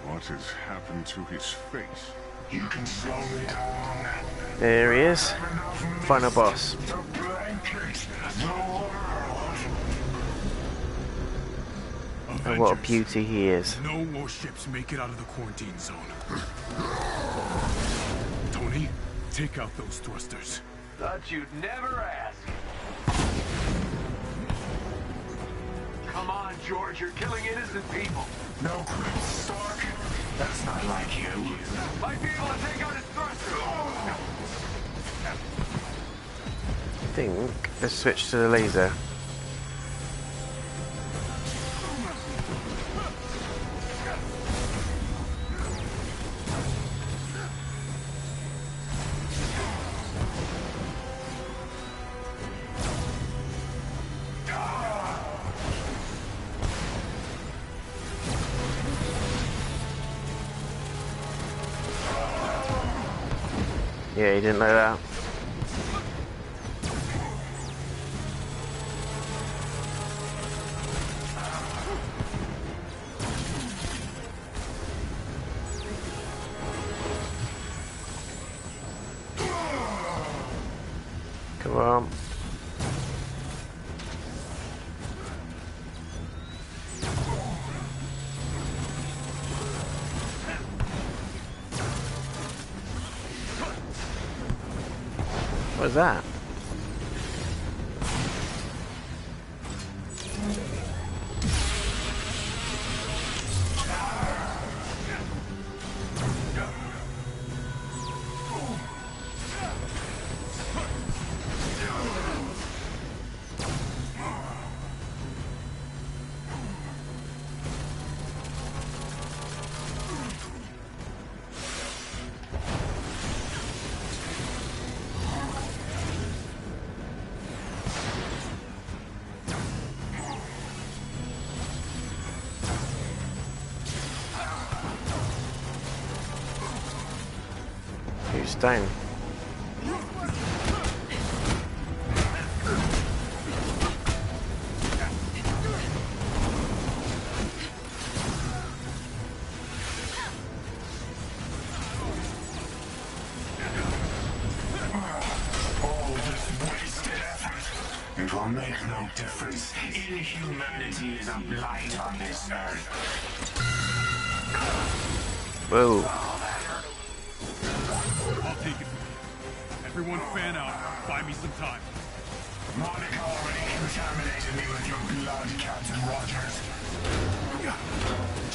What has happened to his face? You can slow me down. There he is. Final boss. To blanket the world. And what a Avengers. beauty he is. No more ships make it out of the quarantine zone. Tony, take out those thrusters. Thought you'd never ask. Come on, George, you're killing innocent people. No, Stark. That's not like you. Might be able to take out his thrusters. I think let's switch to the laser. Yeah, he didn't know that. Come on. What was that? stone. All this wasted effort. It will make no difference. Inhumanity is a blight on this earth. Whoa. I'll take it. Everyone fan out. Buy me some time. Monica already contaminated me with your blood, Captain Rogers.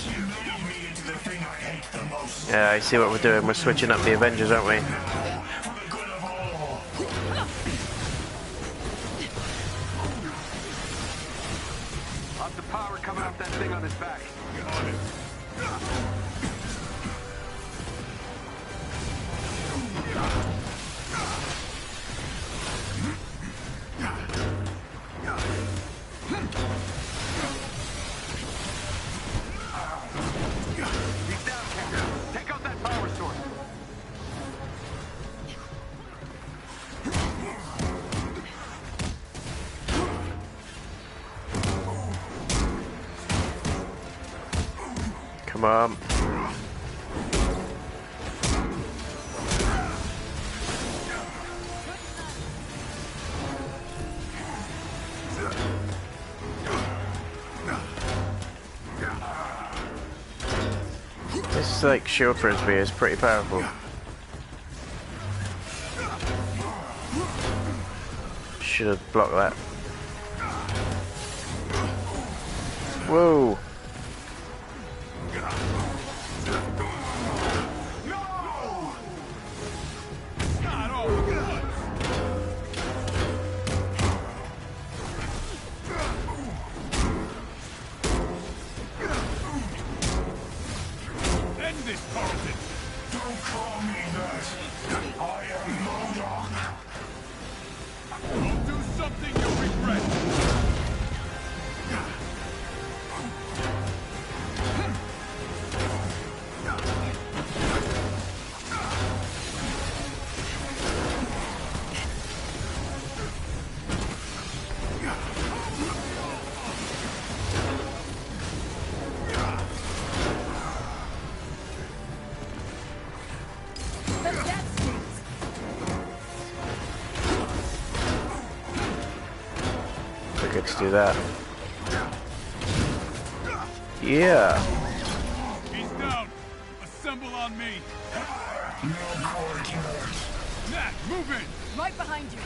You made me into the thing I hate the most. Yeah, I see what we're doing. We're switching up the Avengers, aren't we? For the good of all. Lots of power coming off that thing on his back. On it. He's down, Captain. Take out that power source. Come on. This like shield frisbee is pretty powerful. Should have blocked that. Whoa. Not all at once. End this, Carlton. Don't call me that. I am Modok. Don't do something you'll regret. We're good to do that. Yeah. He's down. Assemble on me. Nat, move in. Right behind you.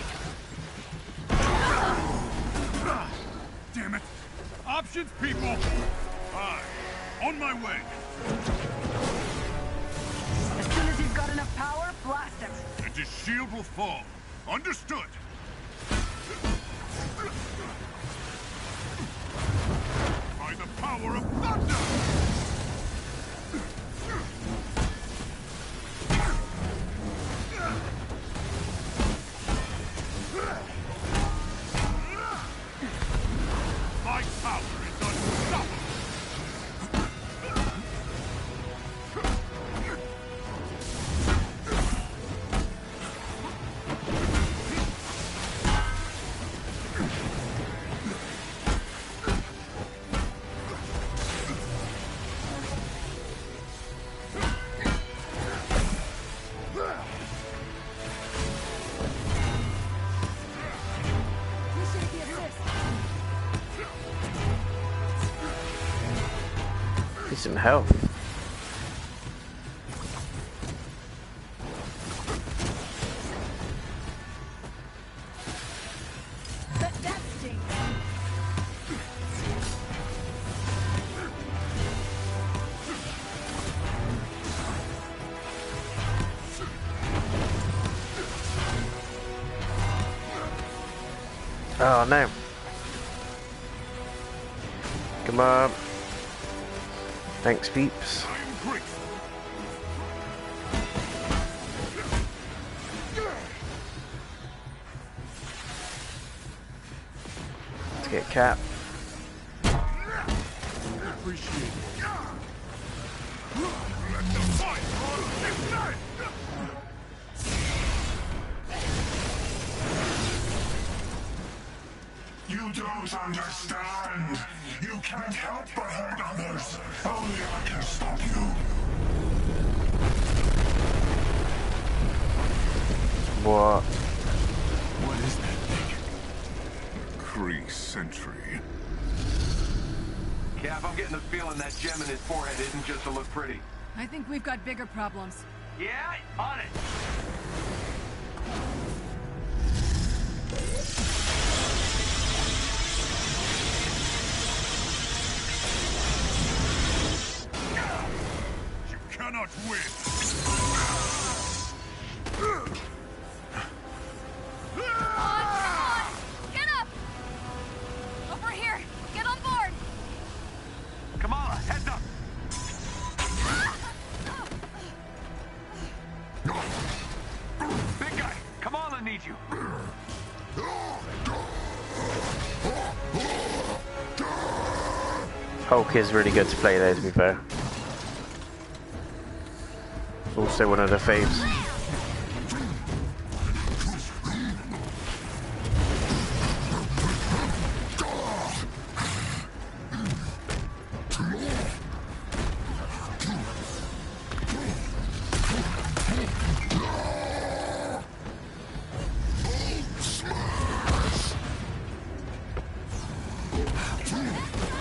Damn it. Options, people. Aye. On my way. As soon as he's got enough power, blast him. And his shield will fall. Understood. By the power of thunder! My power is unstoppable! Decent health. That stinks. Oh no. Come on. Thanks, peeps. Let's get Cap. Appreciate it. don't understand. You can't help but hurt others. Only I can stop you. What? What is that thing? Kree sentry. Cap, I'm getting the feeling that gem in his forehead isn't just to look pretty. I think we've got bigger problems. Yeah, on it. You cannot win. Get up! Over here! Get on board! Kamala, heads up! Big guy, Kamala needs you. Hulk is really good to play there, to be fair. Also one of the faves.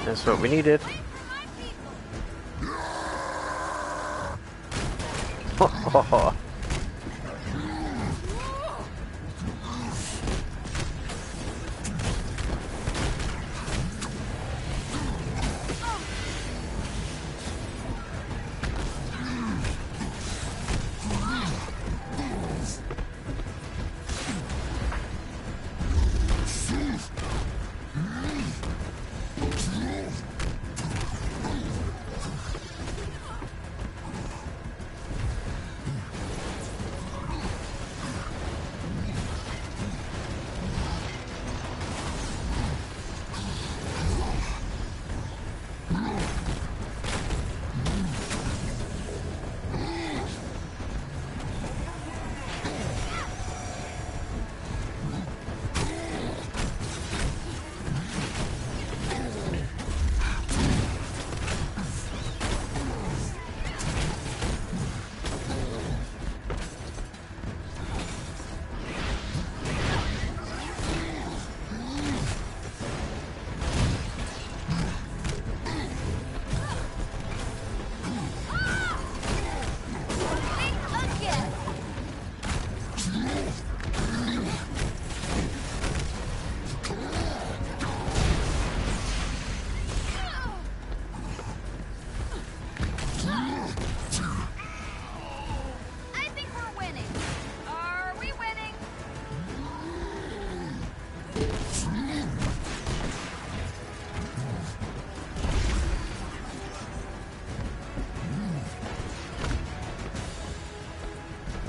That's what we needed.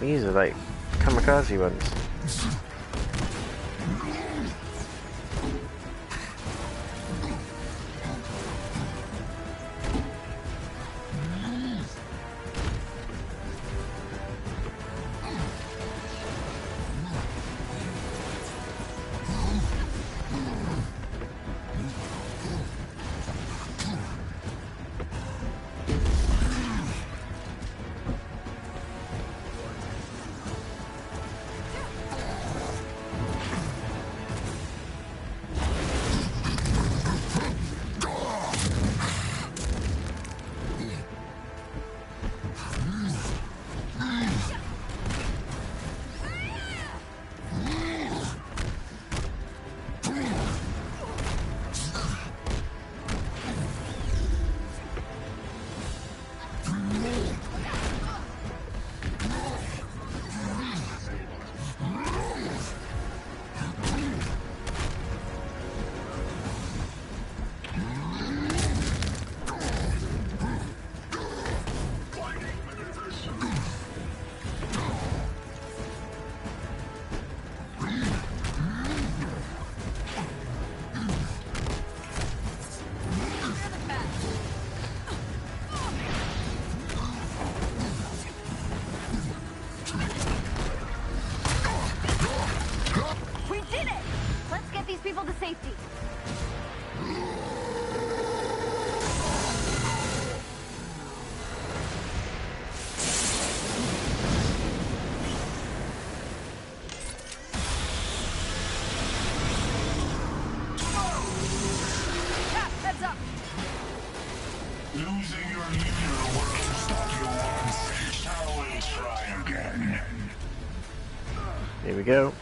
These are like kamikaze ones. Losing your leader won't stop you once. Shall we try again? Here we go.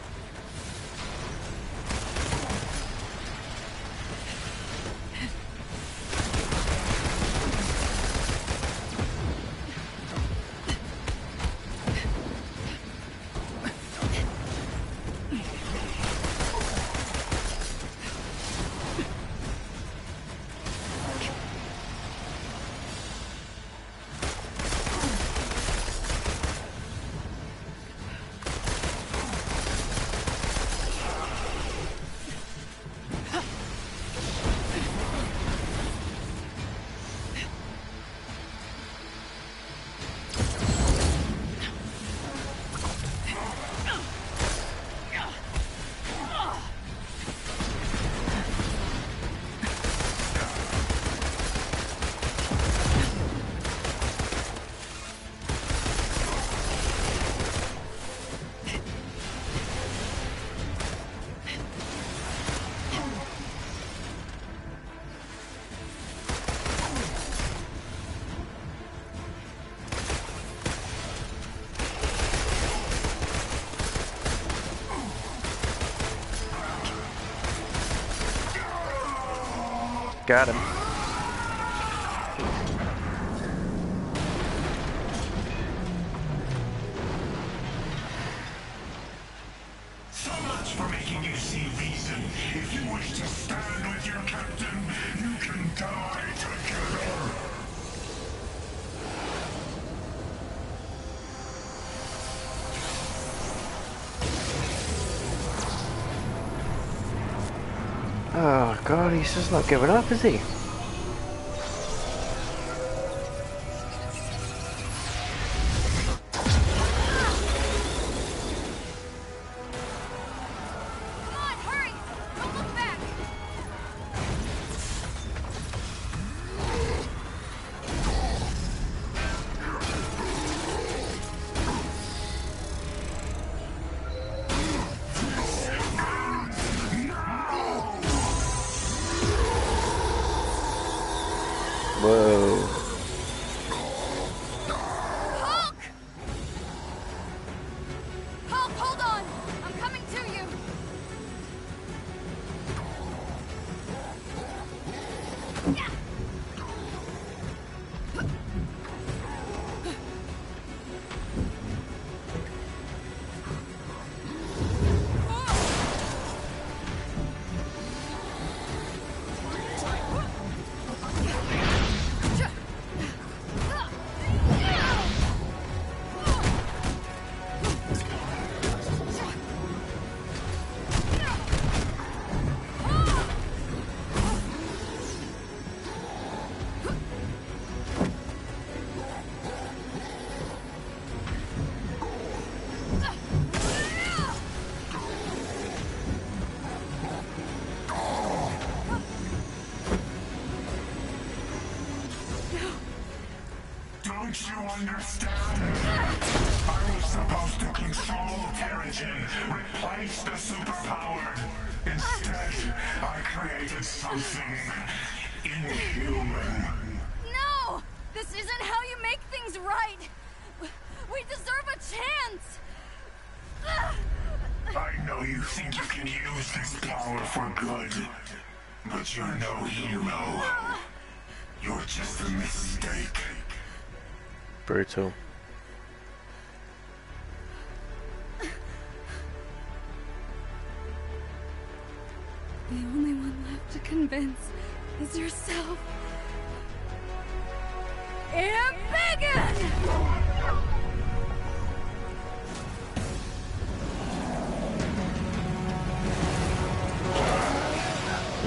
Got him. So much for making you see reason. If you wish to stand with your captain, you can die together. Oh god, he's just not giving up, is he? Whoa. Hulk! Hulk, hold on! I'm coming to you! Don't you understand? I was supposed to control Terrigen, replace the superpowered. Instead, I created something inhuman. No! This isn't how you make things right! We deserve a chance! I know you think you can use this power for good, but you're no hero. You're just a mistake. Brutal. The only one left to convince is yourself. Embiggen!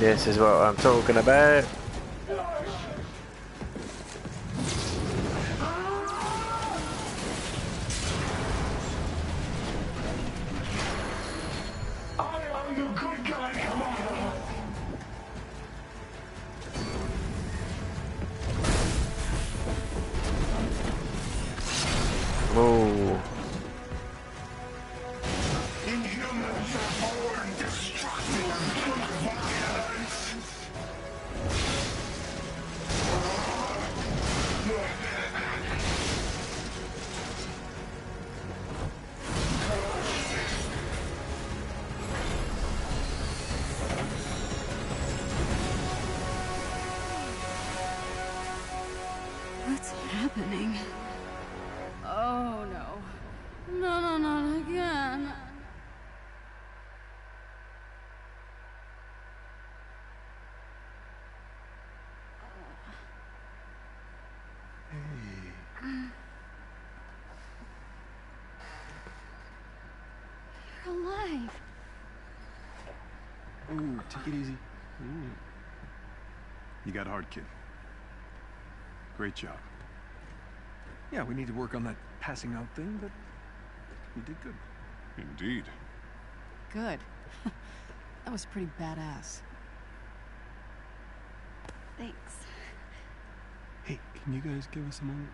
This is what I'm talking about. Whoa. Inhumans are born destructive and violence. What's happening? Oh no. No, no, not again. You're alive. Ooh, take it easy. Ooh. You got hard, kid. Great job. Yeah, we need to work on that passing out thing, but you did good. Indeed. Good. That was pretty badass. Thanks. Hey, can you guys give us a moment?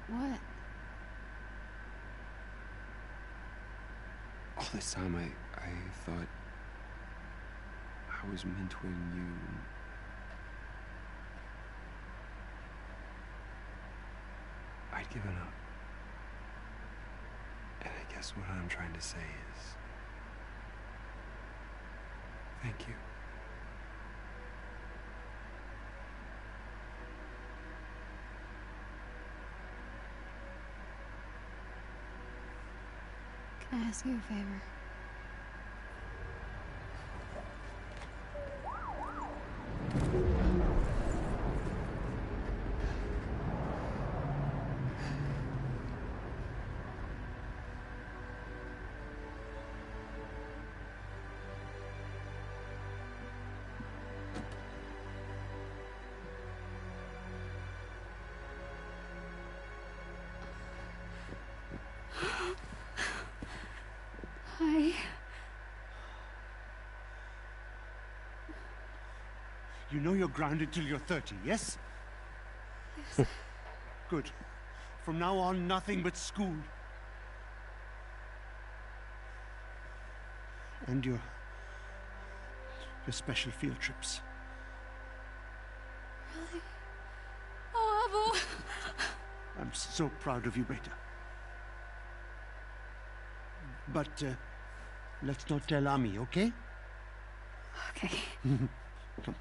What? All this time I thought I was mentoring you. I'd given up. And I guess what I'm trying to say is thank you. Can I ask you a favor? Hi. You know you're grounded till you're 30, yes? Yes. Good. From now on, nothing but school. And your special field trips. Really? Oh, Abu. I'm so proud of you, Beta. But let's not tell Ami, okay? Okay. Come.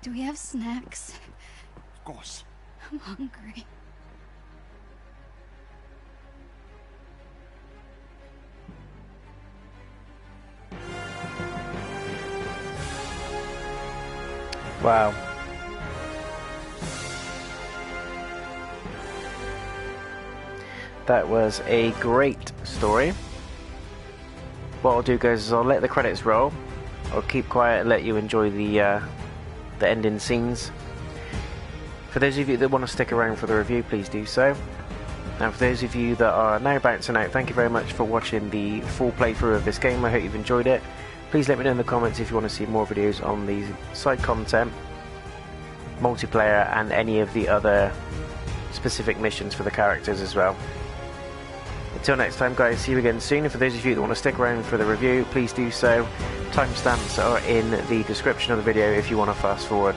Do we have snacks? Of course. I'm hungry. Wow. That was a great story. What I'll do, guys, is I'll let the credits roll. I'll keep quiet and let you enjoy the ending scenes. For those of you that want to stick around for the review, please do so. And for those of you that are now bouncing out, thank you very much for watching the full playthrough of this game. I hope you've enjoyed it. Please let me know in the comments if you want to see more videos on the side content, multiplayer, and any of the other specific missions for the characters as well. Until next time, guys, see you again soon. And for those of you that want to stick around for the review, please do so. Timestamps are in the description of the video if you want to fast forward.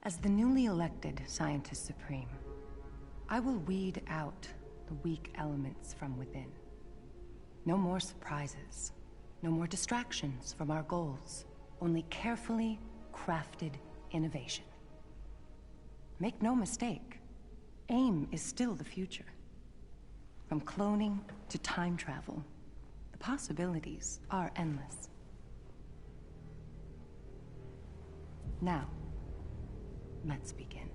As the newly elected Scientist Supreme, I will weed out the weak elements from within. No more surprises, no more distractions from our goals, only carefully crafted innovation. Make no mistake, AIM is still the future. From cloning to time travel, the possibilities are endless. Now, let's begin.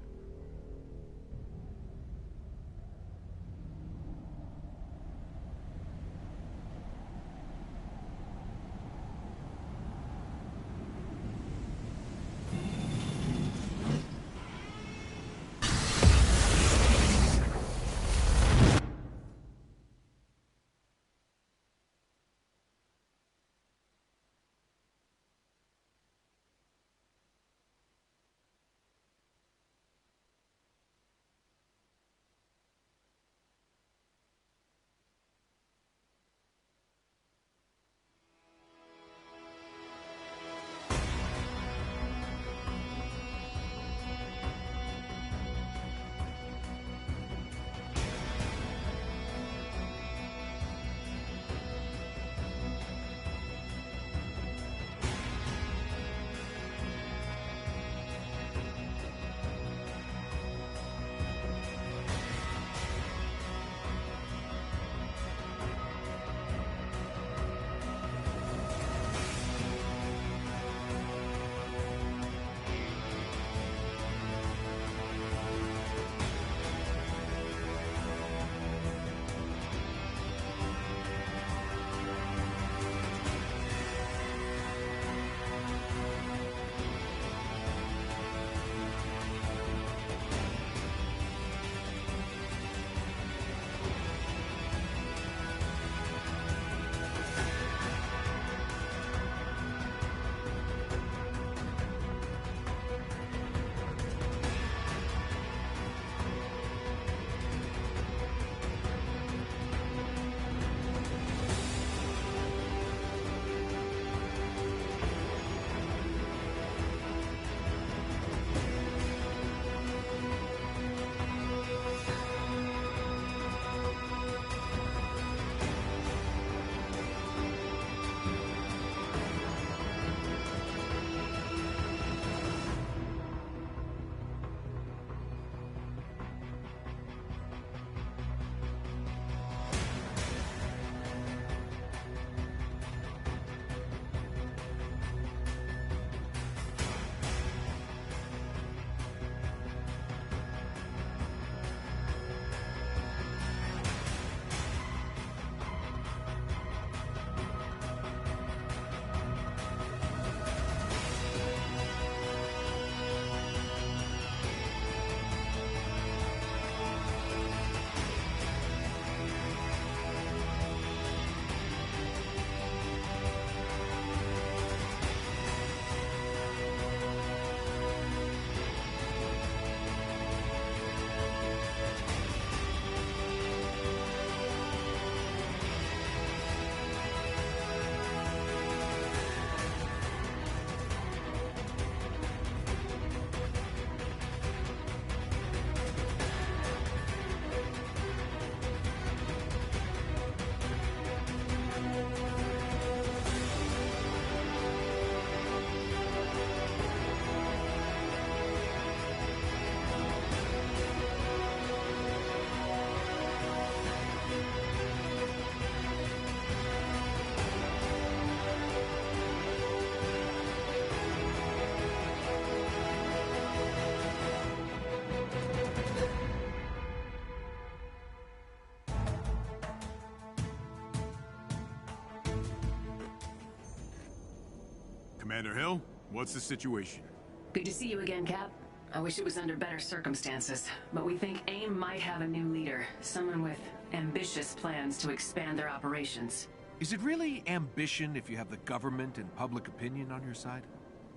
Commander Hill, what's the situation? Good to see you again, Cap. I wish it was under better circumstances, but we think AIM might have a new leader, someone with ambitious plans to expand their operations. Is it really ambition if you have the government and public opinion on your side?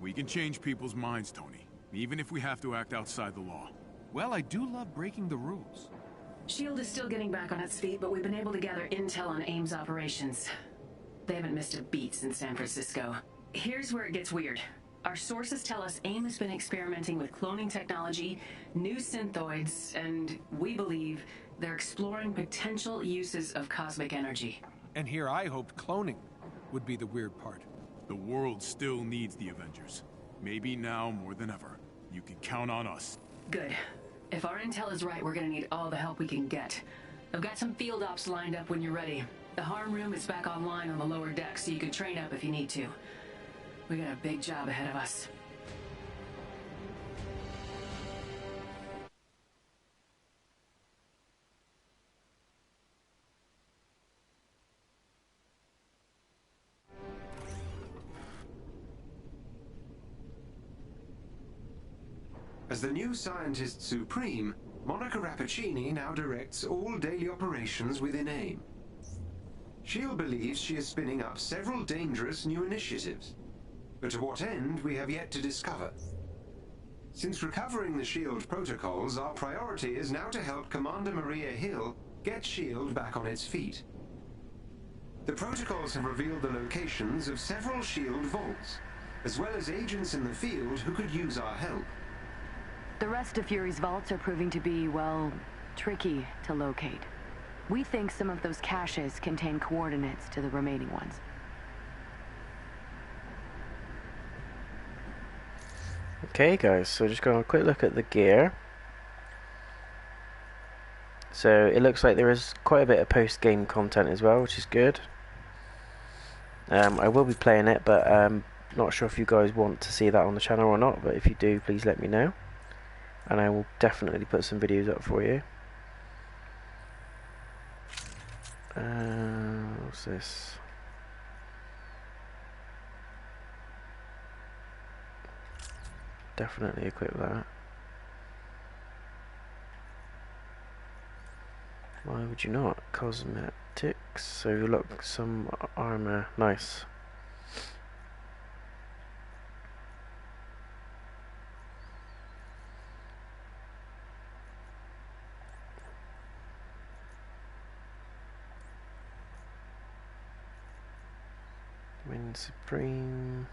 We can change people's minds, Tony, even if we have to act outside the law. Well, I do love breaking the rules. S.H.I.E.L.D. is still getting back on its feet, but we've been able to gather intel on AIM's operations. They haven't missed a beat since San Francisco. Here's where it gets weird. Our sources tell us AIM has been experimenting with cloning technology, new synthoids, and we believe they're exploring potential uses of cosmic energy. And here I hoped cloning would be the weird part. The world still needs the Avengers. Maybe now more than ever. You can count on us. Good. If our intel is right, we're gonna need all the help we can get. I've got some field ops lined up when you're ready. The harm room is back online on the lower deck, so you can train up if you need to. We got a big job ahead of us. As the new Scientist Supreme, Monica Rappaccini now directs all daily operations within AIM. S.H.I.E.L.D. believes she is spinning up several dangerous new initiatives, but to what end we have yet to discover. Since recovering the S.H.I.E.L.D. protocols, our priority is now to help Commander Maria Hill get S.H.I.E.L.D. back on its feet. The protocols have revealed the locations of several S.H.I.E.L.D. vaults, as well as agents in the field who could use our help. The rest of Fury's vaults are proving to be, well, tricky to locate. We think some of those caches contain coordinates to the remaining ones. Okay guys, so just going to a quick look at the gear. So it looks like there is quite a bit of post-game content as well, which is good. I will be playing it, but not sure if you guys want to see that on the channel or not, but if you do, please let me know. And I will definitely put some videos up for you. What's this? Definitely equip that. Why would you not? Cosmetics. So look, some armor. Nice. Supreme,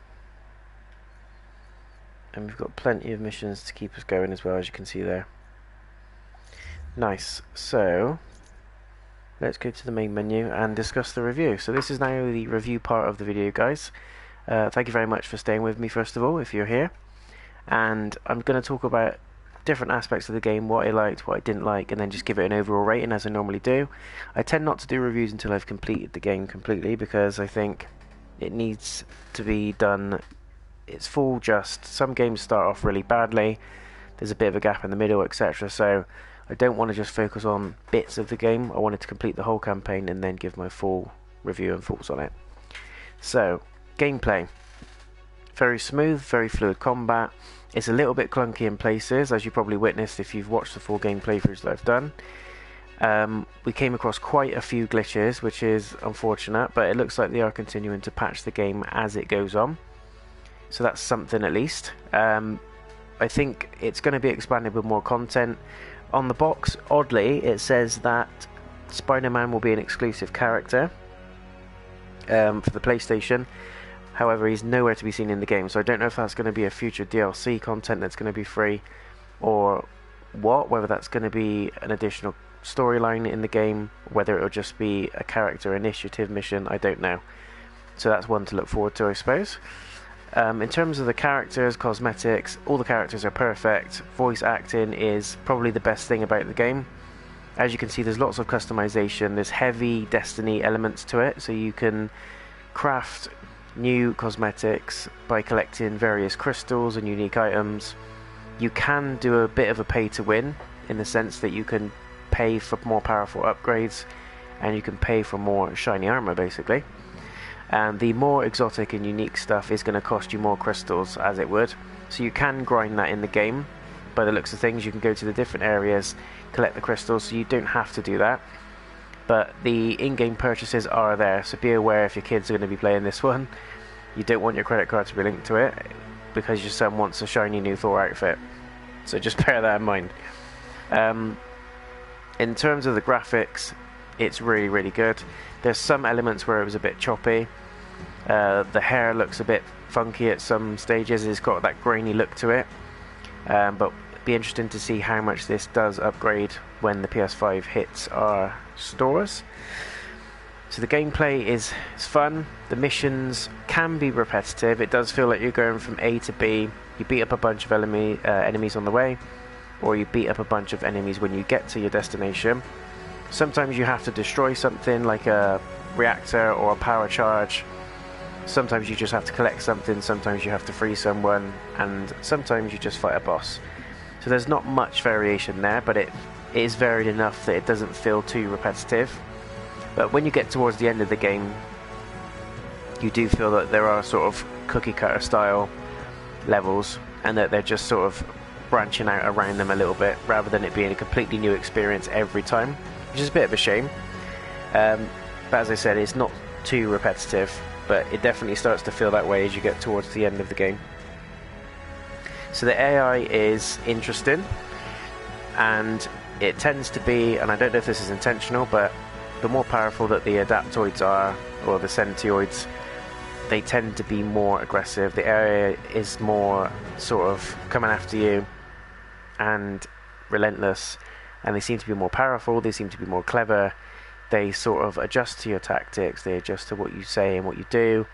and we've got plenty of missions to keep us going as well, as you can see there. Nice. So let's go to the main menu and discuss the review. So this is now the review part of the video, guys. Thank you very much for staying with me, first of all, if you're here. And I'm going to talk about different aspects of the game, what I liked, what I didn't like, and then just give it an overall rating as I normally do. I tend not to do reviews until I've completed the game completely, because I think it needs to be done its full just. Some games start off really badly, there's a bit of a gap in the middle, etc. So I don't want to just focus on bits of the game. I wanted to complete the whole campaign and then give my full review and thoughts on it. So, gameplay. Very smooth, very fluid combat. It's a little bit clunky in places, as you probably witnessed if you've watched the full game playthroughs that I've done. We came across quite a few glitches, which is unfortunate, but it looks like they are continuing to patch the game as it goes on. So that's something at least. I think it's going to be expanded with more content. On the box, oddly, it says that Spider-Man will be an exclusive character for the PlayStation. However, he's nowhere to be seen in the game, so I don't know if that's going to be a future DLC content that's going to be free, or what, whether that's going to be an additional storyline in the game, whether it'll just be a character initiative mission, I don't know. So that's one to look forward to, I suppose. In terms of the characters, cosmetics, all the characters are perfect. Voice acting is probably the best thing about the game. As you can see, there's lots of customization, there's heavy Destiny elements to it, so you can craft new cosmetics by collecting various crystals and unique items. You can do a bit of a pay to win, in the sense that you can pay for more powerful upgrades and you can pay for more shiny armor, basically. and the more exotic and unique stuff is going to cost you more crystals, as it would. So you can grind that in the game. By the looks of things, you can go to the different areas, collect the crystals, so you don't have to do that. But the in-game purchases are there, so be aware if your kids are going to be playing this one, you don't want your credit card to be linked to it, because your son wants a shiny new Thor outfit. So just bear that in mind. In terms of the graphics, it's really, really good. There's some elements where it was a bit choppy. The hair looks a bit funky at some stages. It's got that grainy look to it. But it'd be interesting to see how much this does upgrade when the PS5 hits our stores. So the gameplay is fun. The missions can be repetitive. It does feel like you're going from A to B. You beat up a bunch of enemies on the way, or you beat up a bunch of enemies when you get to your destination. Sometimes you have to destroy something like a reactor or a power charge. Sometimes you just have to collect something, sometimes you have to free someone, and sometimes you just fight a boss. So there's not much variation there, but it is varied enough that it doesn't feel too repetitive. But when you get towards the end of the game, you do feel that there are sort of cookie cutter style levels, and that they're just sort of branching out around them a little bit, rather than it being a completely new experience every time, which is a bit of a shame. But as I said, it's not too repetitive, but it definitely starts to feel that way as you get towards the end of the game. So the AI is interesting, and it tends to be, and I don't know if this is intentional, but the more powerful that the adaptoids are, or the centioids, they tend to be more aggressive. The AI is more sort of coming after you and relentless, and they seem to be more powerful, they seem to be more clever. They sort of adjust to your tactics, they adjust to what you say and what you do,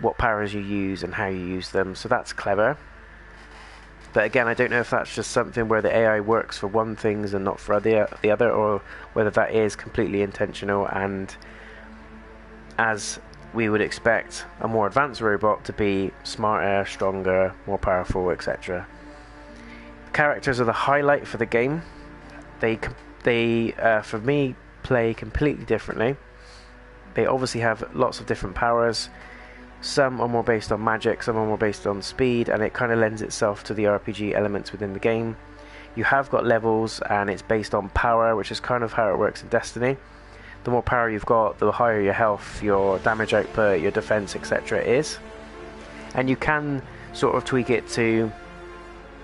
what powers you use and how you use them, so that's clever. But again, I don't know if that's just something where the AI works for one things and not for the other, or whether that is completely intentional, and as we would expect a more advanced robot to be smarter, stronger, more powerful, etc. Characters are the highlight for the game. They for me, play completely differently. They obviously have lots of different powers. Some are more based on magic, some are more based on speed, and it kind of lends itself to the RPG elements within the game. You have got levels, and it's based on power, which is kind of how it works in Destiny. The more power you've got, the higher your health, your damage output, your defense, etc. is. And you can sort of tweak it to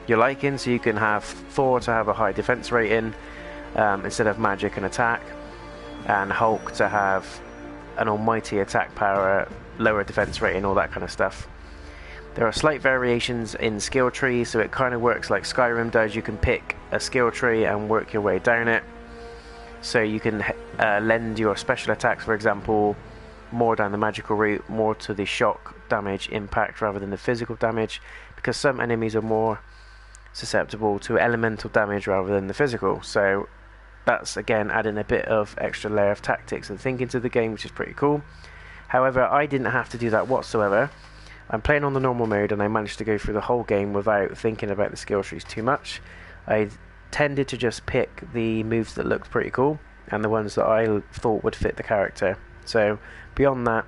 your liking, so you can have Thor to have a high defense rating instead of magic and attack, and Hulk to have an almighty attack power, lower defense rating, all that kind of stuff. There are slight variations in skill trees, so it kind of works like Skyrim does. You can pick a skill tree and work your way down it. So you can lend your special attacks, for example, more down the magical route, more to the shock damage impact rather than the physical damage, because some enemies are more susceptible to elemental damage rather than the physical. So that's again adding a bit of extra layer of tactics and thinking to the game, which is pretty cool. However, I didn't have to do that whatsoever. I'm playing on the normal mode, and I managed to go through the whole game without thinking about the skill trees too much. I tended to just pick the moves that looked pretty cool and the ones that I thought would fit the character. So beyond that,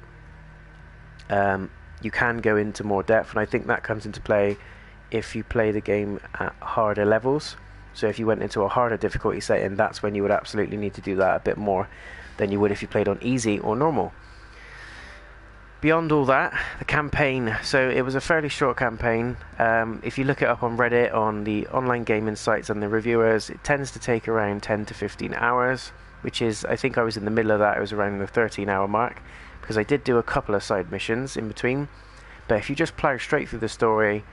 you can go into more depth, and I think that comes into play if you play the game at harder levels. So if you went into a harder difficulty setting, that's when you would absolutely need to do that a bit more than you would if you played on easy or normal. Beyond all that, the campaign, so it was a fairly short campaign. If you look it up on Reddit, on the online gaming sites and the reviewers, it tends to take around 10 to 15 hours, which is, I think I was in the middle of that. I was around the 13-hour mark, because I did do a couple of side missions in between. But if you just plow straight through the story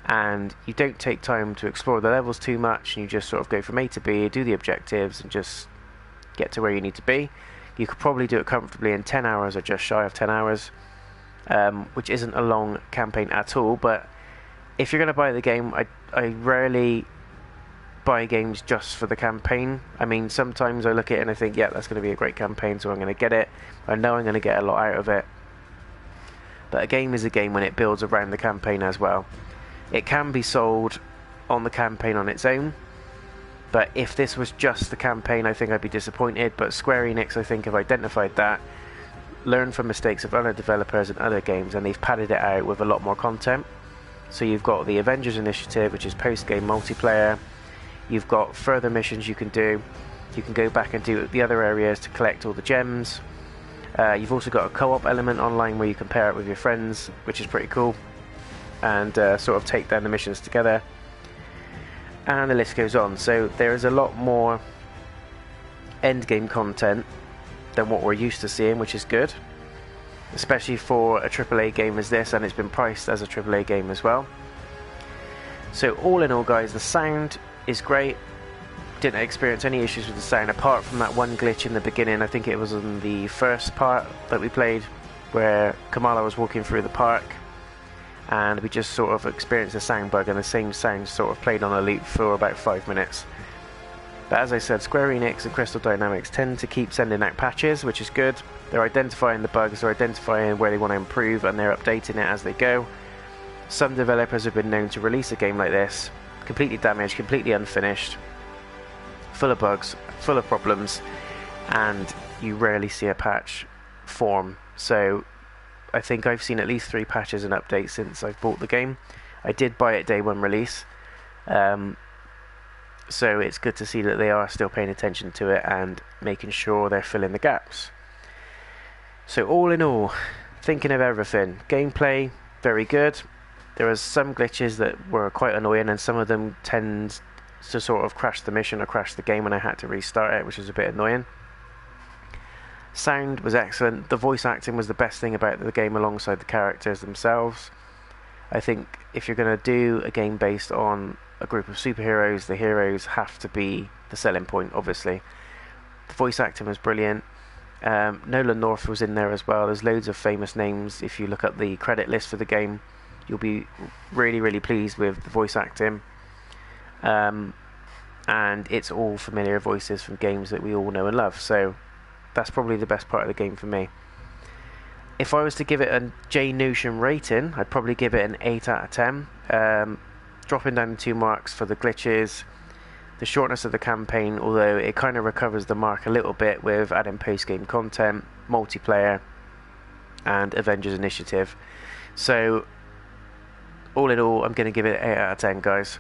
and you don't take time to explore the levels too much, and you just sort of go from A to B, do the objectives and just get to where you need to be, you could probably do it comfortably in 10 hours or just shy of 10 hours. Which isn't a long campaign at all. But if you're going to buy the game, I rarely buy games just for the campaign. I mean, sometimes I look at it and I think, yeah, that's going to be a great campaign, so I'm going to get it. I know I'm going to get a lot out of it. But a game is a game when it builds around the campaign as well. It can be sold on the campaign on its own, but if this was just the campaign, I think I'd be disappointed. But Square Enix, I think, have identified that learned from mistakes of other developers and other games, and they've padded it out with a lot more content. So you've got the Avengers Initiative, which is post-game multiplayer. You've got further missions you can do. You can go back and do the other areas to collect all the gems. You've also got a co-op element online where you can pair it with your friends, which is pretty cool, and sort of take down the missions together. And the list goes on. So there is a lot more endgame content than what we're used to seeing, which is good, especially for a AAA game as this, and it's been priced as a AAA game as well. So all in all, guys, the sound is great. Didn't experience any issues with the sound apart from that one glitch in the beginning. I think it was in the first part that we played, where Kamala was walking through the park and we just sort of experienced a sound bug, and the same sound sort of played on a loop for about 5 minutes. But as I said, Square Enix and Crystal Dynamics tend to keep sending out patches, which is good. They're identifying the bugs, they're identifying where they want to improve, and they're updating it as they go. Some developers have been known to release a game like this, completely damaged, completely unfinished, full of bugs, full of problems, and you rarely see a patch form. So I think I've seen at least 3 patches and updates since I've bought the game. I did buy it day one release, so it's good to see that they are still paying attention to it and making sure they're filling the gaps. So all in all, thinking of everything, gameplay very good. There was some glitches that were quite annoying, and some of them tend to sort of crash the mission or crash the game when I had to restart it, which was a bit annoying. Sound was excellent. The voice acting was the best thing about the game alongside the characters themselves. I think if you're going to do a game based on a group of superheroes, the heroes have to be the selling point, obviously. The voice acting was brilliant. Nolan North was in there as well. There's loads of famous names. If you look at the credit list for the game, you'll be really, really pleased with the voice acting. And it's all familiar voices from games that we all know and love, so that's probably the best part of the game for me. If I was to give it a JayNotion rating, I'd probably give it an 8 out of 10. Dropping down 2 marks for the glitches, the shortness of the campaign, although it kind of recovers the mark a little bit with adding post-game content, multiplayer, and Avengers Initiative. So all in all, I'm going to give it 8 out of 10, guys.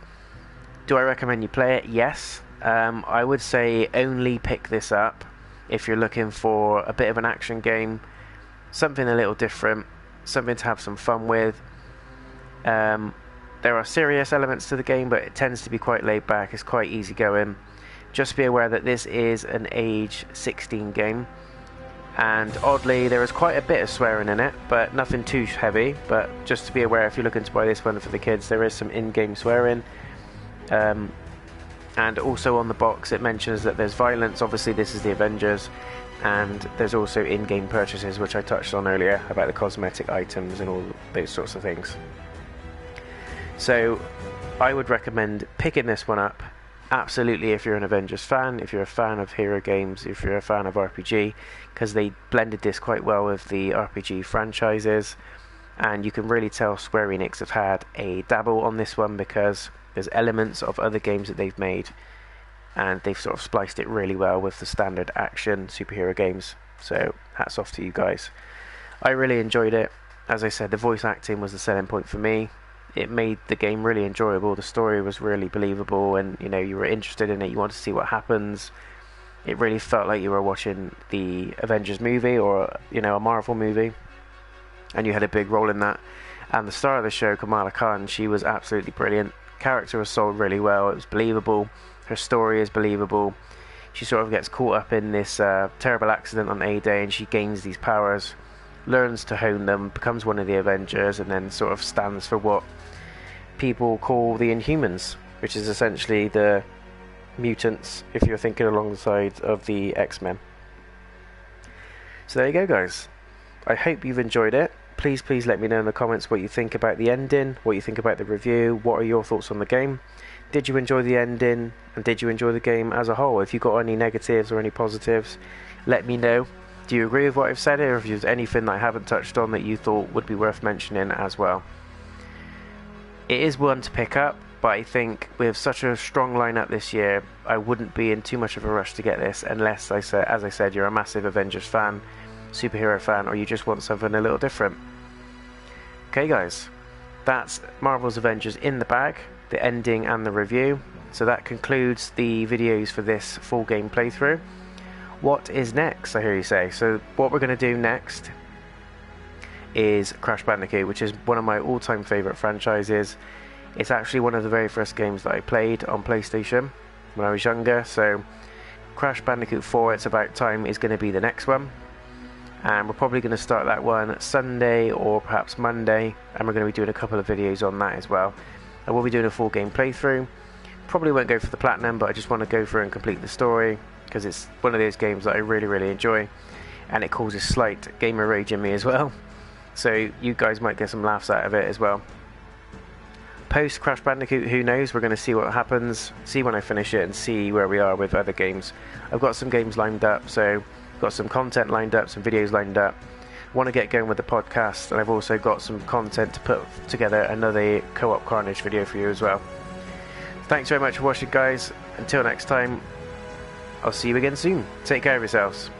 Do I recommend you play it? Yes. I would say only pick this up if you're looking for a bit of an action game, something a little different, something to have some fun with. There are serious elements to the game, but it tends to be quite laid back. It's quite easy going. Just be aware that this is an age 16 game, and oddly there is quite a bit of swearing in it, but nothing too heavy. But just to be aware, if you're looking to buy this one for the kids, there is some in-game swearing. And also on the box it mentions that there's violence. Obviously this is the Avengers, and there's also in-game purchases, which I touched on earlier about the cosmetic items and all those sorts of things. So I would recommend picking this one up absolutely if you're an Avengers fan, if you're a fan of hero games, if you're a fan of RPG, because they blended this quite well with the RPG franchises, and you can really tell Square Enix have had a dabble on this one, because there's elements of other games that they've made, and they've sort of spliced it really well with the standard action superhero games. So hats off to you guys. I really enjoyed it. As I said, the voice acting was the selling point for me. It made the game really enjoyable. The story was really believable, and you know, you were interested in it. You wanted to see what happens. It really felt like you were watching the Avengers movie, or you know, a Marvel movie, and you had a big role in that. And the star of the show, Kamala Khan, she was absolutely brilliant. Character was sold really well. It was believable. Her story is believable. She sort of gets caught up in this terrible accident on A-Day, and she gains these powers, learns to hone them, becomes one of the Avengers, and then sort of stands for what people call the Inhumans, which is essentially the mutants, if you're thinking along the side of the X-Men. So there you go, guys. I hope you've enjoyed it. Please let me know in the comments what you think about the ending, what you think about the review, what are your thoughts on the game. Did you enjoy the ending, and did you enjoy the game as a whole? If you've got any negatives or any positives, let me know. Do you agree with what I've said, or if there's anything that I haven't touched on that you thought would be worth mentioning as well? It is one to pick up, but I think with such a strong lineup this year, I wouldn't be in too much of a rush to get this, unless, as I said, you're a massive Avengers fan, superhero fan, or you just want something a little different. Okay guys, that's Marvel's Avengers in the bag, the ending and the review. So that concludes the videos for this full game playthrough. What is next, I hear you say? So what we're going to do next is Crash Bandicoot, which is one of my all-time favourite franchises. It's actually one of the very first games that I played on PlayStation when I was younger, so Crash Bandicoot 4, It's About Time, is going to be the next one. And we're probably going to start that one Sunday or perhaps Monday, and we're going to be doing a couple of videos on that as well. I will be doing a full game playthrough. Probably won't go for the platinum, but I just want to go through and complete the story, because it's one of those games that I really enjoy, and it causes slight gamer rage in me as well. So you guys might get some laughs out of it as well. Post Crash Bandicoot, who knows, we're going to see what happens, see when I finish it, and see where we are with other games. I've got some games lined up, so got some content lined up, some videos lined up. Want to get going with the podcast, and I've also got some content to put together another Co-op Carnage video for you as well. Thanks very much for watching, guys. Until next time, I'll see you again soon. Take care of yourselves.